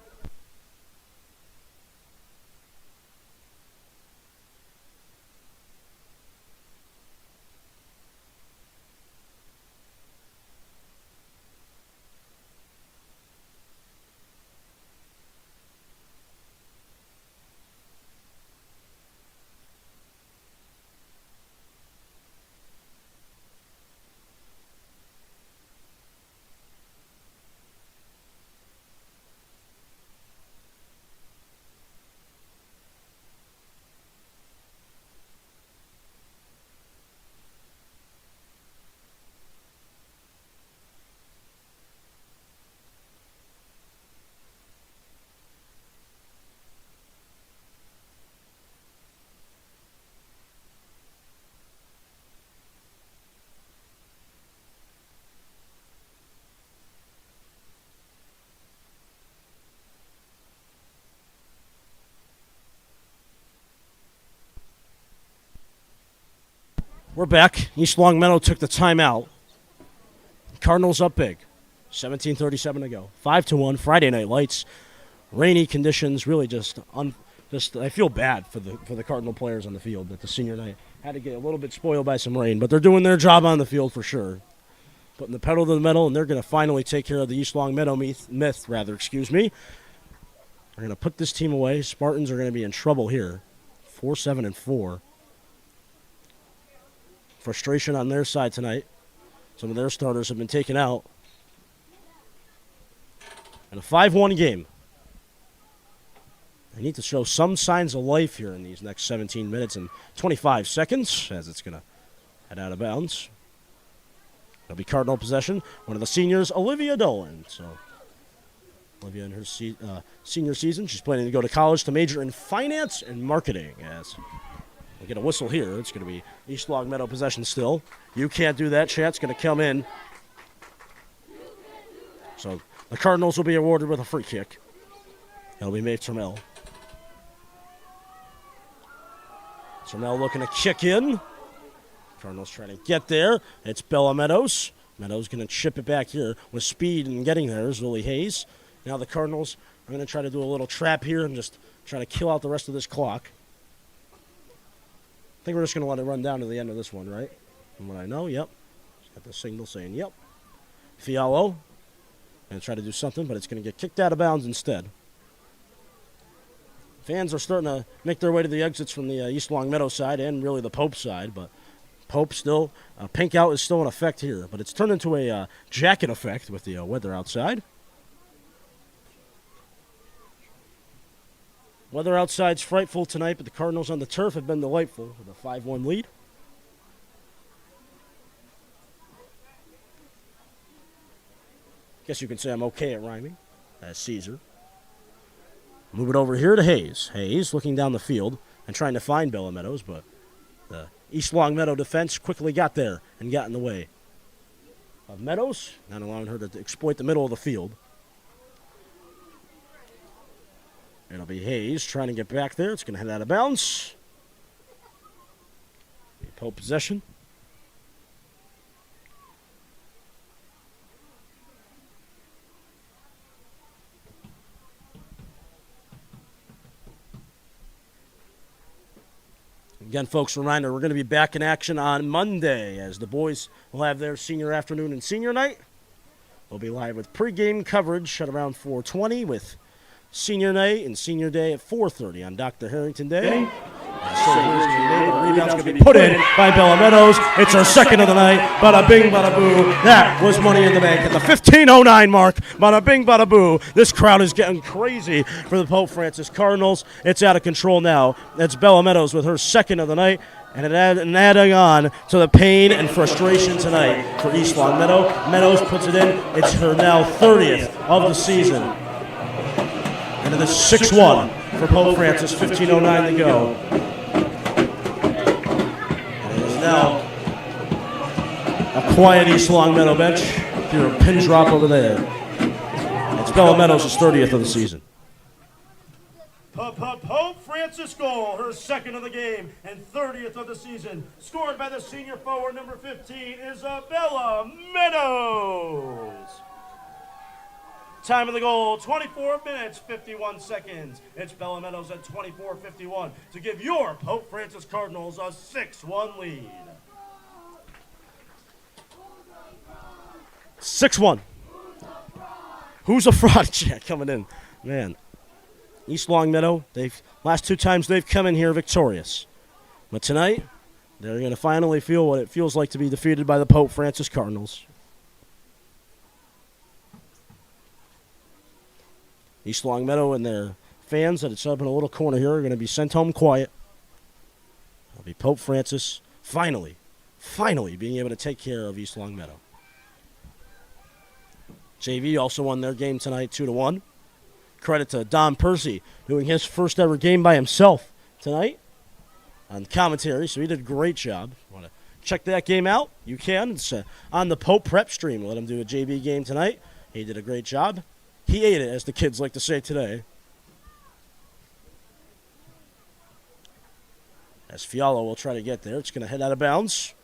We're back. East Longmeadow took the timeout. Cardinals up big. 17:37 to go. 5-1. Friday night lights. Rainy conditions. Really just I feel bad for the Cardinal players on the field that the senior night had to get a little bit spoiled by some rain, but they're doing their job on the field for sure. Putting the pedal to the metal, and they're going to finally take care of the East Longmeadow myth. They're going to put this team away. Spartans are going to be in trouble here. 4-7-4. Frustration on their side tonight. Some of their starters have been taken out. And a 5-1 game. They need to show some signs of life here in these next 17 minutes and 25 seconds as it's going to head out of bounds. It'll be Cardinal possession. One of the seniors, Olivia Dolan. So Olivia in her senior season, she's planning to go to college to major in finance and marketing. As we'll get a whistle here. It's going to be East Longmeadow possession still. You can't do that. Chat's going to come in. So the Cardinals will be awarded with a free kick. That'll be Maeve Trammell. Trammell looking to kick in. Cardinals trying to get there. It's Bella Meadows. Meadows going to chip it back here with speed and getting there is Lily Hayes. Now the Cardinals are going to try to do a little trap here and just try to kill out the rest of this clock. I think we're just going to let it run down to the end of this one, right? From what I know, yep. Got the signal saying yep. Fialo. Going to try to do something, but it's going to get kicked out of bounds instead. Fans are starting to make their way to the exits from the East Longmeadow side and really the Pope side, but Pope still, pink out is still in effect here, but it's turned into a jacket effect with the weather outside. Weather outside's frightful tonight, but the Cardinals on the turf have been delightful with a 5-1 lead. Guess you can say I'm okay at rhyming, as Caesar. Move it over here to Hayes. Hayes looking down the field and trying to find Bella Meadows, but the East Longmeadow defense quickly got there and got in the way of Meadows, not allowing her to exploit the middle of the field. It'll be Hayes trying to get back there. It's going to head out of bounds. Pope possession. Again, folks, reminder, we're going to be back in action on Monday as the boys will have their senior afternoon and senior night. We'll be live with pregame coverage at around 4:20 with senior night and senior day at 4:30 on Dr. Harrington Day. The rebound's going to be put in by Bella Meadows. It's our second of the night. Bada bing, bada boo. That was Money in the Bank at the 15:09 mark. Bada bing, bada boo. This crowd is getting crazy for the Pope Francis Cardinals. It's out of control now. It's Bella Meadows with her second of the night. and adding on to the pain and frustration tonight for East Longmeadow. Meadows puts it in. It's her now 30th of the season. And it is 6-1 for Pope Francis, 15:09 to go. And it is now a quiet East Longmeadow bench. Hear a pin drop over there. It's Bella Meadows' 30th of the season. Pope Francis goal, her second of the game and 30th of the season, scored by the senior forward number 15, Isabella Meadows. Time of the goal, 24 minutes, 51 seconds. It's Bella Meadows at 24:51 to give your Pope Francis Cardinals a 6-1 lead. 6-1. Who's a fraud check coming in? Man, East Longmeadow, last two times they've come in here victorious. But tonight, they're going to finally feel what it feels like to be defeated by the Pope Francis Cardinals. East Longmeadow and their fans that it's up in a little corner here are going to be sent home quiet. It'll be Pope Francis finally being able to take care of East Longmeadow. JV also won their game tonight 2-1. Credit to Don Percy doing his first ever game by himself tonight on commentary, so he did a great job. Want to check that game out? You can. It's on the Pope Prep stream. Let him do a JV game tonight. He did a great job. He ate it, as the kids like to say today. As Fialo will try to get there, it's going to head out of bounds.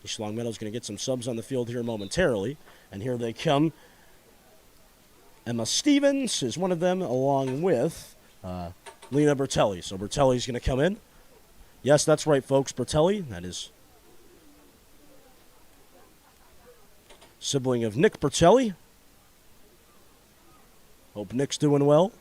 East Longmeadow's going to get some subs on the field here momentarily. And here they come. Emma Stevens is one of them, along with Lena Bertelli. So Bertelli's going to come in. Yes, that's right, folks. Bertelli, that is sibling of Nick Bertelli. Hope Nick's doing well.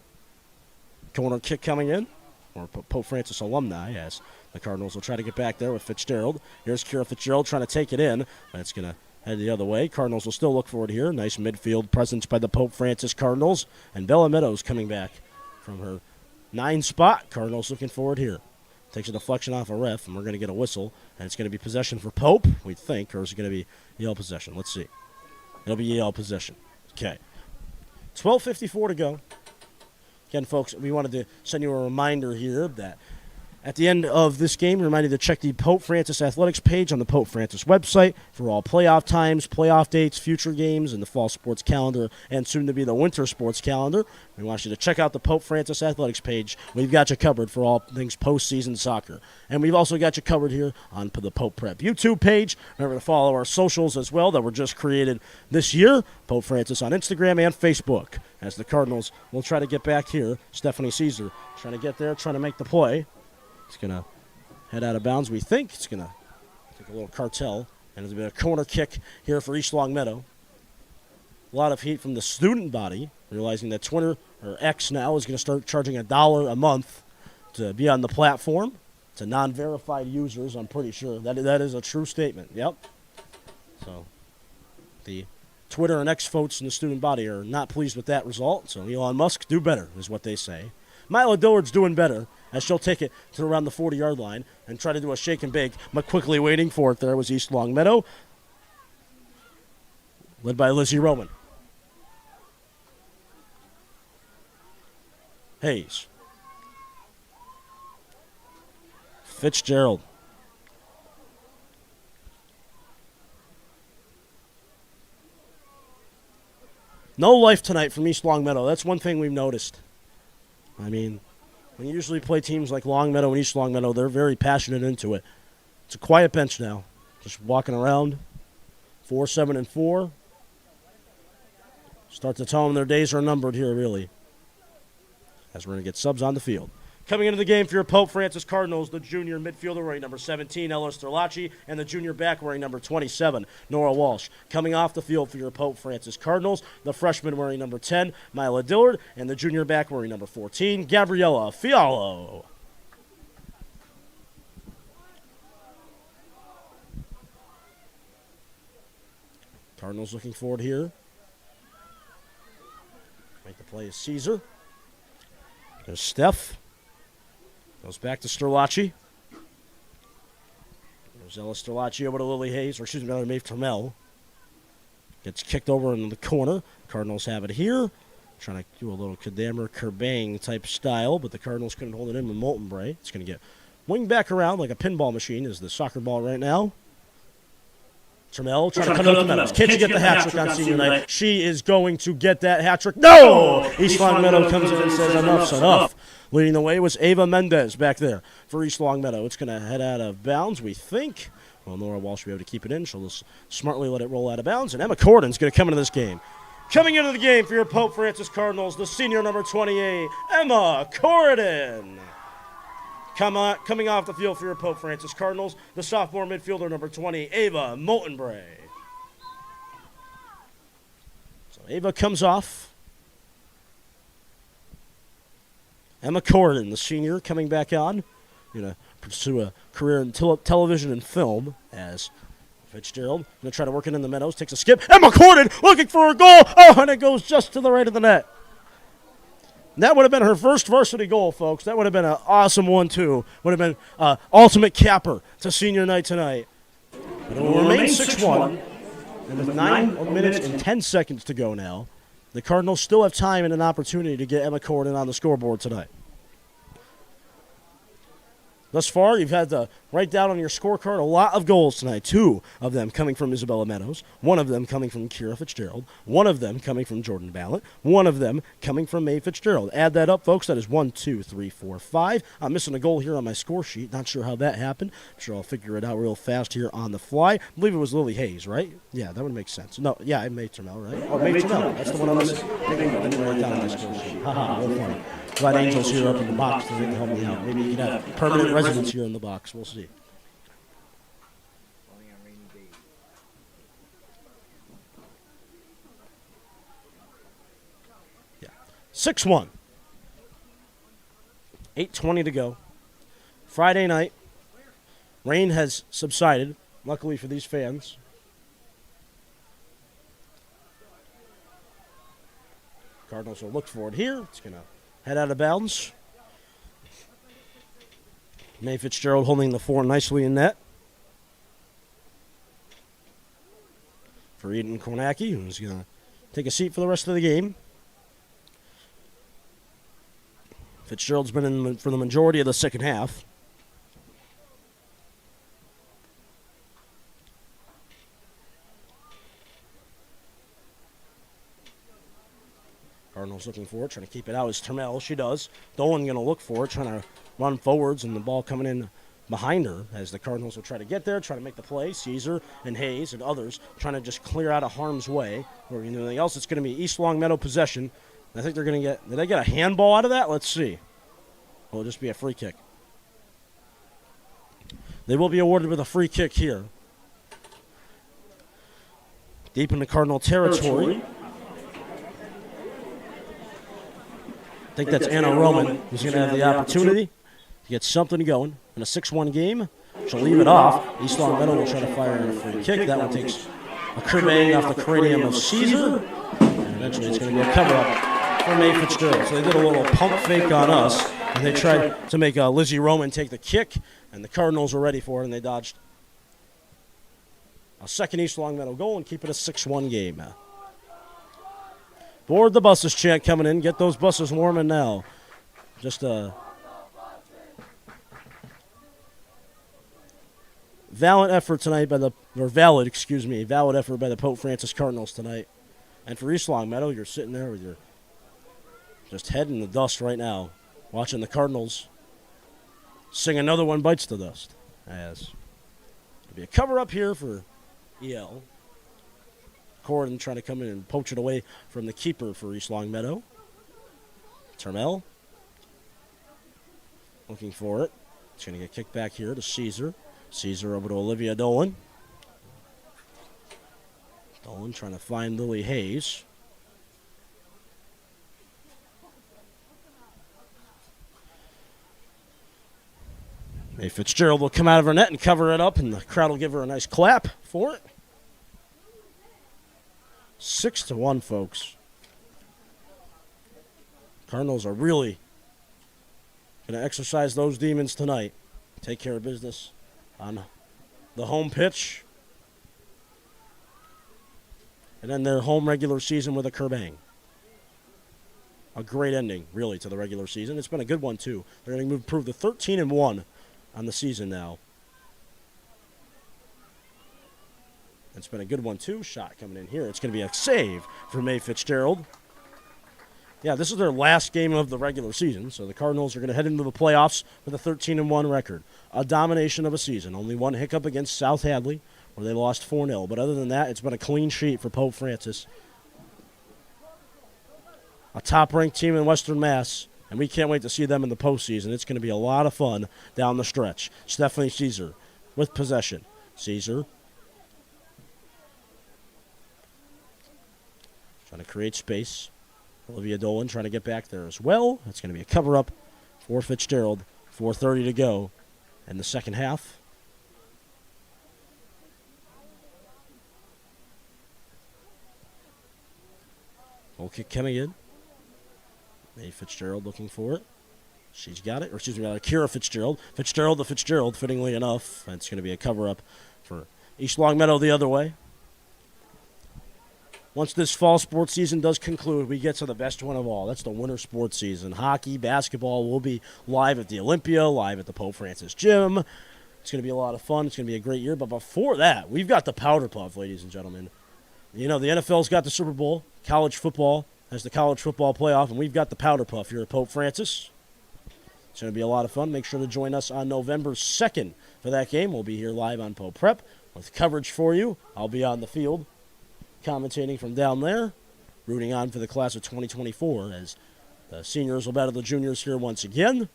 Corner kick coming in. Or Pope Francis alumni, as the Cardinals will try to get back there with Fitzgerald. Here's Kira Fitzgerald trying to take it in. But it's going to head the other way. Cardinals will still look for it here. Nice midfield presence by the Pope Francis Cardinals. And Bella Meadows coming back from her 9 spot. Cardinals looking for it here. Takes a deflection off a ref, and we're going to get a whistle. And it's going to be possession for Pope, we think, or is it going to be Yale possession? Let's see. It'll be Yale possession. Okay. 12:54 to go. Again, folks, we wanted to send you a reminder here that at the end of this game, we're reminded to check the Pope Francis Athletics page on the Pope Francis website for all playoff times, playoff dates, future games, and the fall sports calendar, and soon to be the winter sports calendar. We want you to check out the Pope Francis Athletics page. We've got you covered for all things postseason soccer. And we've also got you covered here on the Pope Prep YouTube page. Remember to follow our socials as well that were just created this year. Pope Francis on Instagram and Facebook. As the Cardinals will try to get back here. Stephanie Caesar trying to get there, trying to make the play. It's going to head out of bounds, we think. It's going to take a little cartel. And there's been a corner kick here for East Longmeadow. A lot of heat from the student body, realizing that Twitter, or X now, is going to start charging $1 a month to be on the platform to non-verified users, I'm pretty sure. That is a true statement. Yep. So the Twitter and X folks in the student body are not pleased with that result. So Elon Musk, do better, is what they say. MIAA Dillard's doing better, as she'll take it to around the 40-yard line and try to do a shake and bake. But quickly waiting for it there was East Longmeadow, led by Lizzie Roman. Hayes. Fitzgerald. No life tonight from East Longmeadow. That's one thing we've noticed. I mean, when you usually play teams like Longmeadow and East Longmeadow, they're very passionate into it. It's a quiet bench now. Just walking around. 4-7-4. Start to tell them their days are numbered here, really. As we're going to get subs on the field. Coming into the game for your Pope Francis Cardinals, the junior midfielder wearing number 17, Ella Sterlacci, and the junior back wearing number 27, Nora Walsh. Coming off the field for your Pope Francis Cardinals, the freshman wearing number 10, Mila Dillard, and the junior back wearing number 14, Gabriella Fialo. Cardinals looking forward here. Make the play is Caesar. There's Steph. Goes back to Sterlacci. Rosella Sterlacci over to Lily Hayes, or excuse me, Maeve Trammell. Gets kicked over in the corner. Cardinals have it here. Trying to do a little Kadammer Kerbang type style, but the Cardinals couldn't hold it in with Molten Bray. It's going to get winged back around like a pinball machine is the soccer ball right now. Trammell trying to cut out the Meadows. Can she get the hat trick on senior night? She is going to get that hat trick. No! East Longmeadow comes in and says enough's enough. Leading the way was Ava Mendez back there for East Longmeadow. It's going to head out of bounds, we think. Well, Nora Walsh will be able to keep it in. She'll just smartly let it roll out of bounds. And Emma Corden's going to come into this game. Coming into the game for your Pope Francis Cardinals, the senior number 28, Emma Corden. Coming off the field for your Pope Francis Cardinals, the sophomore midfielder number 20, Ava Moltenbray. So Ava comes off. Emma Corden, the senior, coming back on. Going to pursue a career in television and film as Fitzgerald. Going to try to work it in the Meadows. Takes a skip. Emma Corden looking for a goal. Oh, and it goes just to the right of the net. That would have been her first varsity goal, folks. That would have been an awesome one, too. Would have been ultimate capper to senior night tonight. But it will remain 6-1. And with 9 minutes and 10 seconds to go now, the Cardinals still have time and an opportunity to get Emma Corden on the scoreboard tonight. Thus far, you've had to write down on your scorecard a lot of goals tonight. 2 of them coming from Isabella Meadows. 1 of them coming from Kira Fitzgerald. 1 of them coming from Jordan Ballett. 1 of them coming from Mae Fitzgerald. Add that up, folks. That is 1, 2, 3, 4, 5. I'm missing a goal here on my score sheet. Not sure how that happened. I'm sure I'll figure it out real fast here on the fly. I believe it was Lily Hayes, right? Yeah, that would make sense. No, yeah, I Mae Trammell, right? Oh, Mae Trammell. That's the one I'm missing. I didn't write it down on my score sheet. Haha, real funny. Glad Angel's here up in the box so they can help me out. Maybe you can have permanent residence here in the box. We'll see. Only on rainy days. Yeah. 6-1. 8:20 to go. Friday night. Rain has subsided, luckily for these fans. Cardinals will look for it here. It's going to head out of bounds. Mae Fitzgerald holding the 4 nicely in net. For Eden Kornacki, who's going to take a seat for the rest of the game. Fitzgerald's been in for the majority of the second half. Cardinals looking for it, trying to keep it out as Trammell. She does. Dolan going to look for it, trying to run forwards, and the ball coming in behind her as the Cardinals will try to get there, try to make the play. Caesar and Hayes and others trying to just clear out of harm's way. Or anything else, it's going to be East Longmeadow possession. I think they're going to get, did they get a handball out of that? Let's see. Will it just be a free kick? They will be awarded with a free kick here. Deep into Cardinal territory. I think that's Anna Roman who's going to have the opportunity to get something going in a 6-1 game. She'll leave it off. East Longmeadow will try to fire in a free kick. That one takes a kerbang off the cranium of Caesar. And eventually it's going to be a cover-up for Mae Fitzgerald. So they did a little pump fake on us. And they tried to make Lizzie Roman take the kick. And the Cardinals were ready for it, and they dodged a second East Longmeadow goal and keep it a 6-1 game. Board the buses chant coming in. Get those buses warming now. Just a valid effort tonight by the, or valid effort by the Pope Francis Cardinals tonight. And for East Longmeadow, you're sitting there with your just head in the dust right now, watching the Cardinals sing Another One Bites the Dust. As it'll be a cover up here for EL. Corden trying to come in and poach it away from the keeper for East Longmeadow. Trammell looking for it. It's going to get kicked back here to Caesar. Caesar over to Olivia Dolan. Dolan trying to find Lily Hayes. Mae Fitzgerald will come out of her net and cover it up, and the crowd will give her a nice clap for it. 6-1, folks. Cardinals are really going to exercise those demons tonight. Take care of business on the home pitch, and then their home regular season with a kerbang. A great ending, really, to the regular season. It's been a good one, too. They're going to improve to 13-1 on the season now. It's been a good one, too. Shot coming in here. It's going to be a save for Mae Fitzgerald. Yeah, this is their last game of the regular season, so the Cardinals are going to head into the playoffs with a 13-1 record. A domination of a season. Only one hiccup against South Hadley, where they lost 4-0. But other than that, it's been a clean sheet for Pope Francis. A top-ranked team in Western Mass, and we can't wait to see them in the postseason. It's going to be a lot of fun down the stretch. Stephanie Caesar with possession. Caesar trying to create space. Olivia Dolan trying to get back there as well. That's going to be a cover-up for Fitzgerald. 4:30 to go in the second half. Goal kick coming in. Mae Fitzgerald looking for it. She's got it. Or excuse me, Kira Fitzgerald. Fitzgerald to Fitzgerald, fittingly enough. That's going to be a cover-up for East Longmeadow the other way. Once this fall sports season does conclude, we get to the best one of all. That's the winter sports season. Hockey, basketball will be live at the Olympia, live at the Pope Francis Gym. It's going to be a lot of fun. It's going to be a great year. But before that, we've got the Powder Puff, ladies and gentlemen. You know, the NFL's got the Super Bowl. College football has the college football playoff, and we've got the Powder Puff here at Pope Francis. It's going to be a lot of fun. Make sure to join us on November 2nd for that game. We'll be here live on Pope Prep with coverage for you. I'll be on the field commentating from down there, rooting on for the class of 2024 as the seniors will battle the juniors here once again.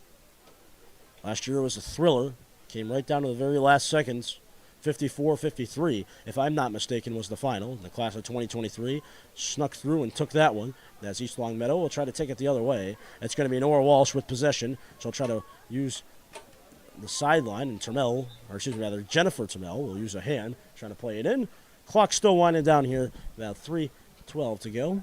Last year was a thriller. Came right down to the very last seconds. 54-53, if I'm not mistaken, was the final. The class of 2023 snuck through and took that one. That's East Longmeadow. We'll try to take it the other way. It's going to be Nora Walsh with possession. So I'll try to use the sideline, and Jennifer Termel will use a hand, trying to play it in. Clock still winding down here. About 3:12 to go.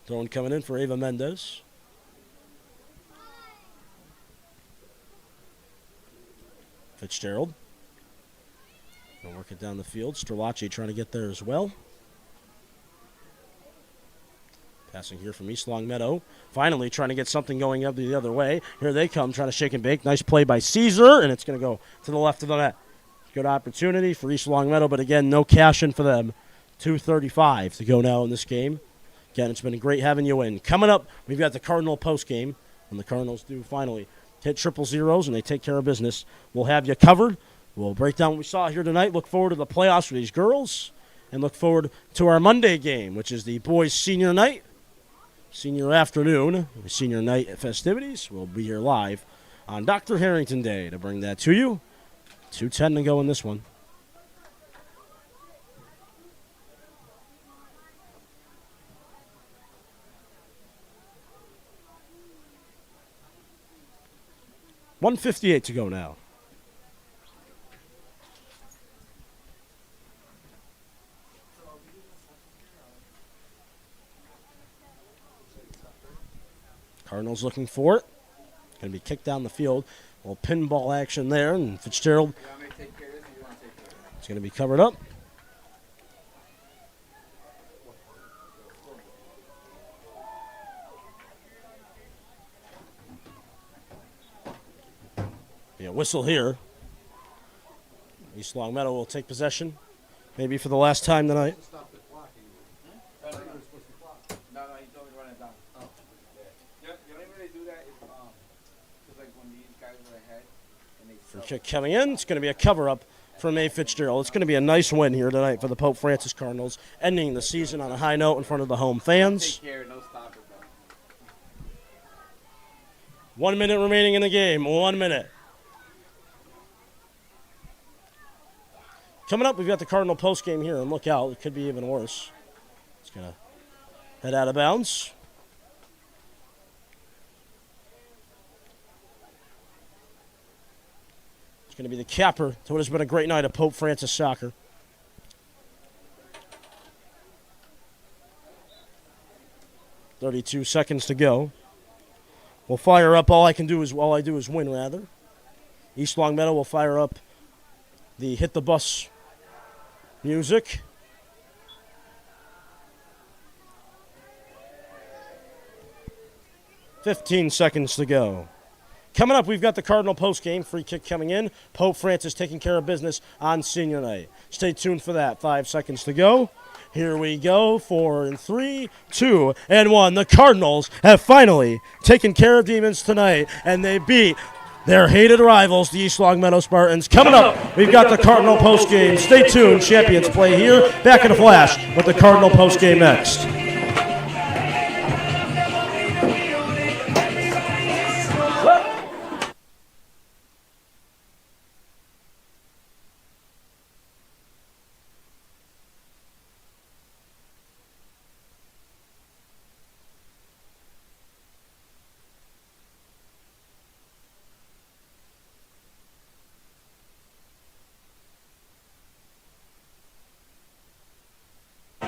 Throwing coming in for Ava Mendez. Fitzgerald. Gonna work it down the field. Strelacci trying to get there as well. Passing here from East Longmeadow. Finally trying to get something going up the other way. Here they come, trying to shake and bake. Nice play by Caesar, and it's going to go to the left of the net. Good opportunity for East Longmeadow, but again, no cash in for them. 2:35 to go now in this game. Again, it's been great having you in. Coming up, we've got the Cardinal post game. When the Cardinals do finally hit triple zeros and they take care of business, we'll have you covered. We'll break down what we saw here tonight. Look forward to the playoffs for these girls. And look forward to our Monday game, which is the boys' senior night. Senior afternoon, senior night festivities. We'll be here live on Dr. Harrington Day to bring that to you. 2:10 to go in this one. $1:58 to go now. Cardinals looking for it. Going to be kicked down the field. A little pinball action there, and Fitzgerald is going to be covered up. Be a whistle here. East Longmeadow will take possession, maybe for the last time tonight. Stop the clock. No, he told me to run it down. Oh. Yeah. The only way they do that is because like when these guys were ahead and they Free kick coming in. It's going to be a cover-up for Mae Fitzgerald. It's going to be a nice win here tonight for the Pope Francis Cardinals, ending the season on a high note in front of the home fans. take care, no stop it though. 1 minute remaining in the game. 1 minute. Coming up, we've got the Cardinal post game here, and look out, it could be even worse. It's going to head out of bounds. It's going to be the capper to what has been a great night of Pope Francis soccer. 32 seconds to go. We'll fire up. All I do is win, rather. East Longmeadow will fire up the Hit the Bus music. $15 seconds to go. Coming up, we've got the Cardinal postgame. Free kick coming in. Pope Francis taking care of business on senior night. Stay tuned for that. 5 seconds to go. Here we go. 4 and 3, 2 and 1. The Cardinals have finally taken care of demons tonight, and they beat their hated rivals, the East Longmeadow Spartans. Coming up, we've got the Cardinal postgame. Stay tuned. Champions play here. Back in a flash with the Cardinal postgame next.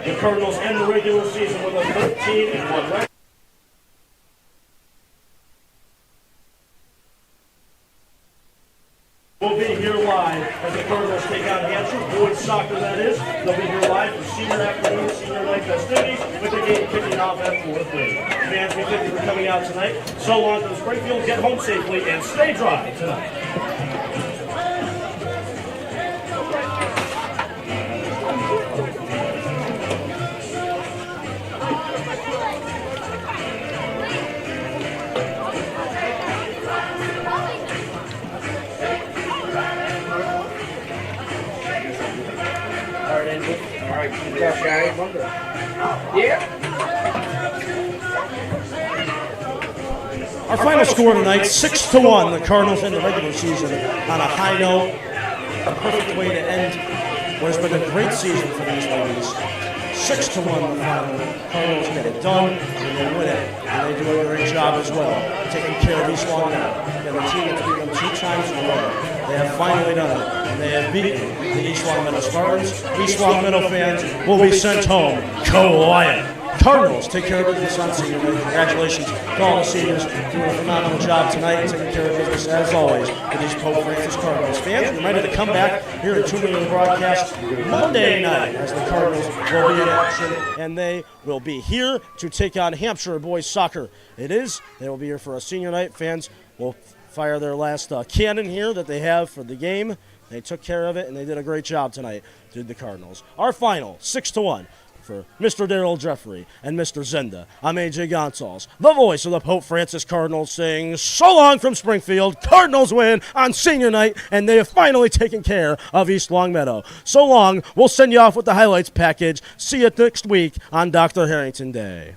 The Cardinals end the regular season with a 13-1 record. We'll be here live as the Cardinals take on Hampshire, boys soccer that is. They'll be here live for senior afternoon, senior night festivities, with the game kicking off at 4:30. Fans, we thank you for coming out tonight. So long from Springfield, get home safely and stay dry tonight. Our final score tonight, 6-1. The Cardinals end the regular season on a high note. A perfect way to end what has been a great season for these ladies. 6-1 the final. Cardinals get it done, and they win it. And they do a great job as well, taking care of East Longmeadow. They're the team that's beaten them 2 times in a row. They have finally done it, and they have beaten the East Longmeadow Spartans. East Longmeadow fans will be sent home. Quiet. Cardinals take care of business on senior night. Congratulations to all the seniors doing a phenomenal job tonight, taking care of business as always with these Pope Francis Cardinals fans. Reminded to come back here and tune into the broadcast Monday night as the Cardinals will be in action, and they will be here to take on Hampshire boys soccer. They will be here for a senior night. Fans will fire their last cannon here that they have for the game. They took care of it, and they did a great job tonight, did the Cardinals. Our final, 6-1. For Mr. Darrell Jeffrey and Mr. Zenda, I'm AJ Gonzalez, the voice of the Pope Francis Cardinals, saying so long from Springfield. Cardinals win on senior night, and they have finally taken care of East Longmeadow. So long. We'll send you off with the highlights package. See you next week on Dr. Harrington Day.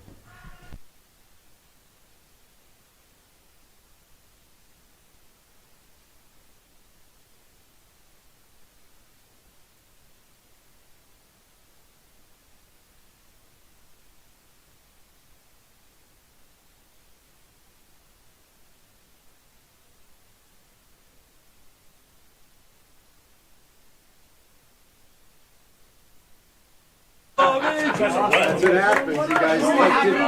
That's what happens. You guys like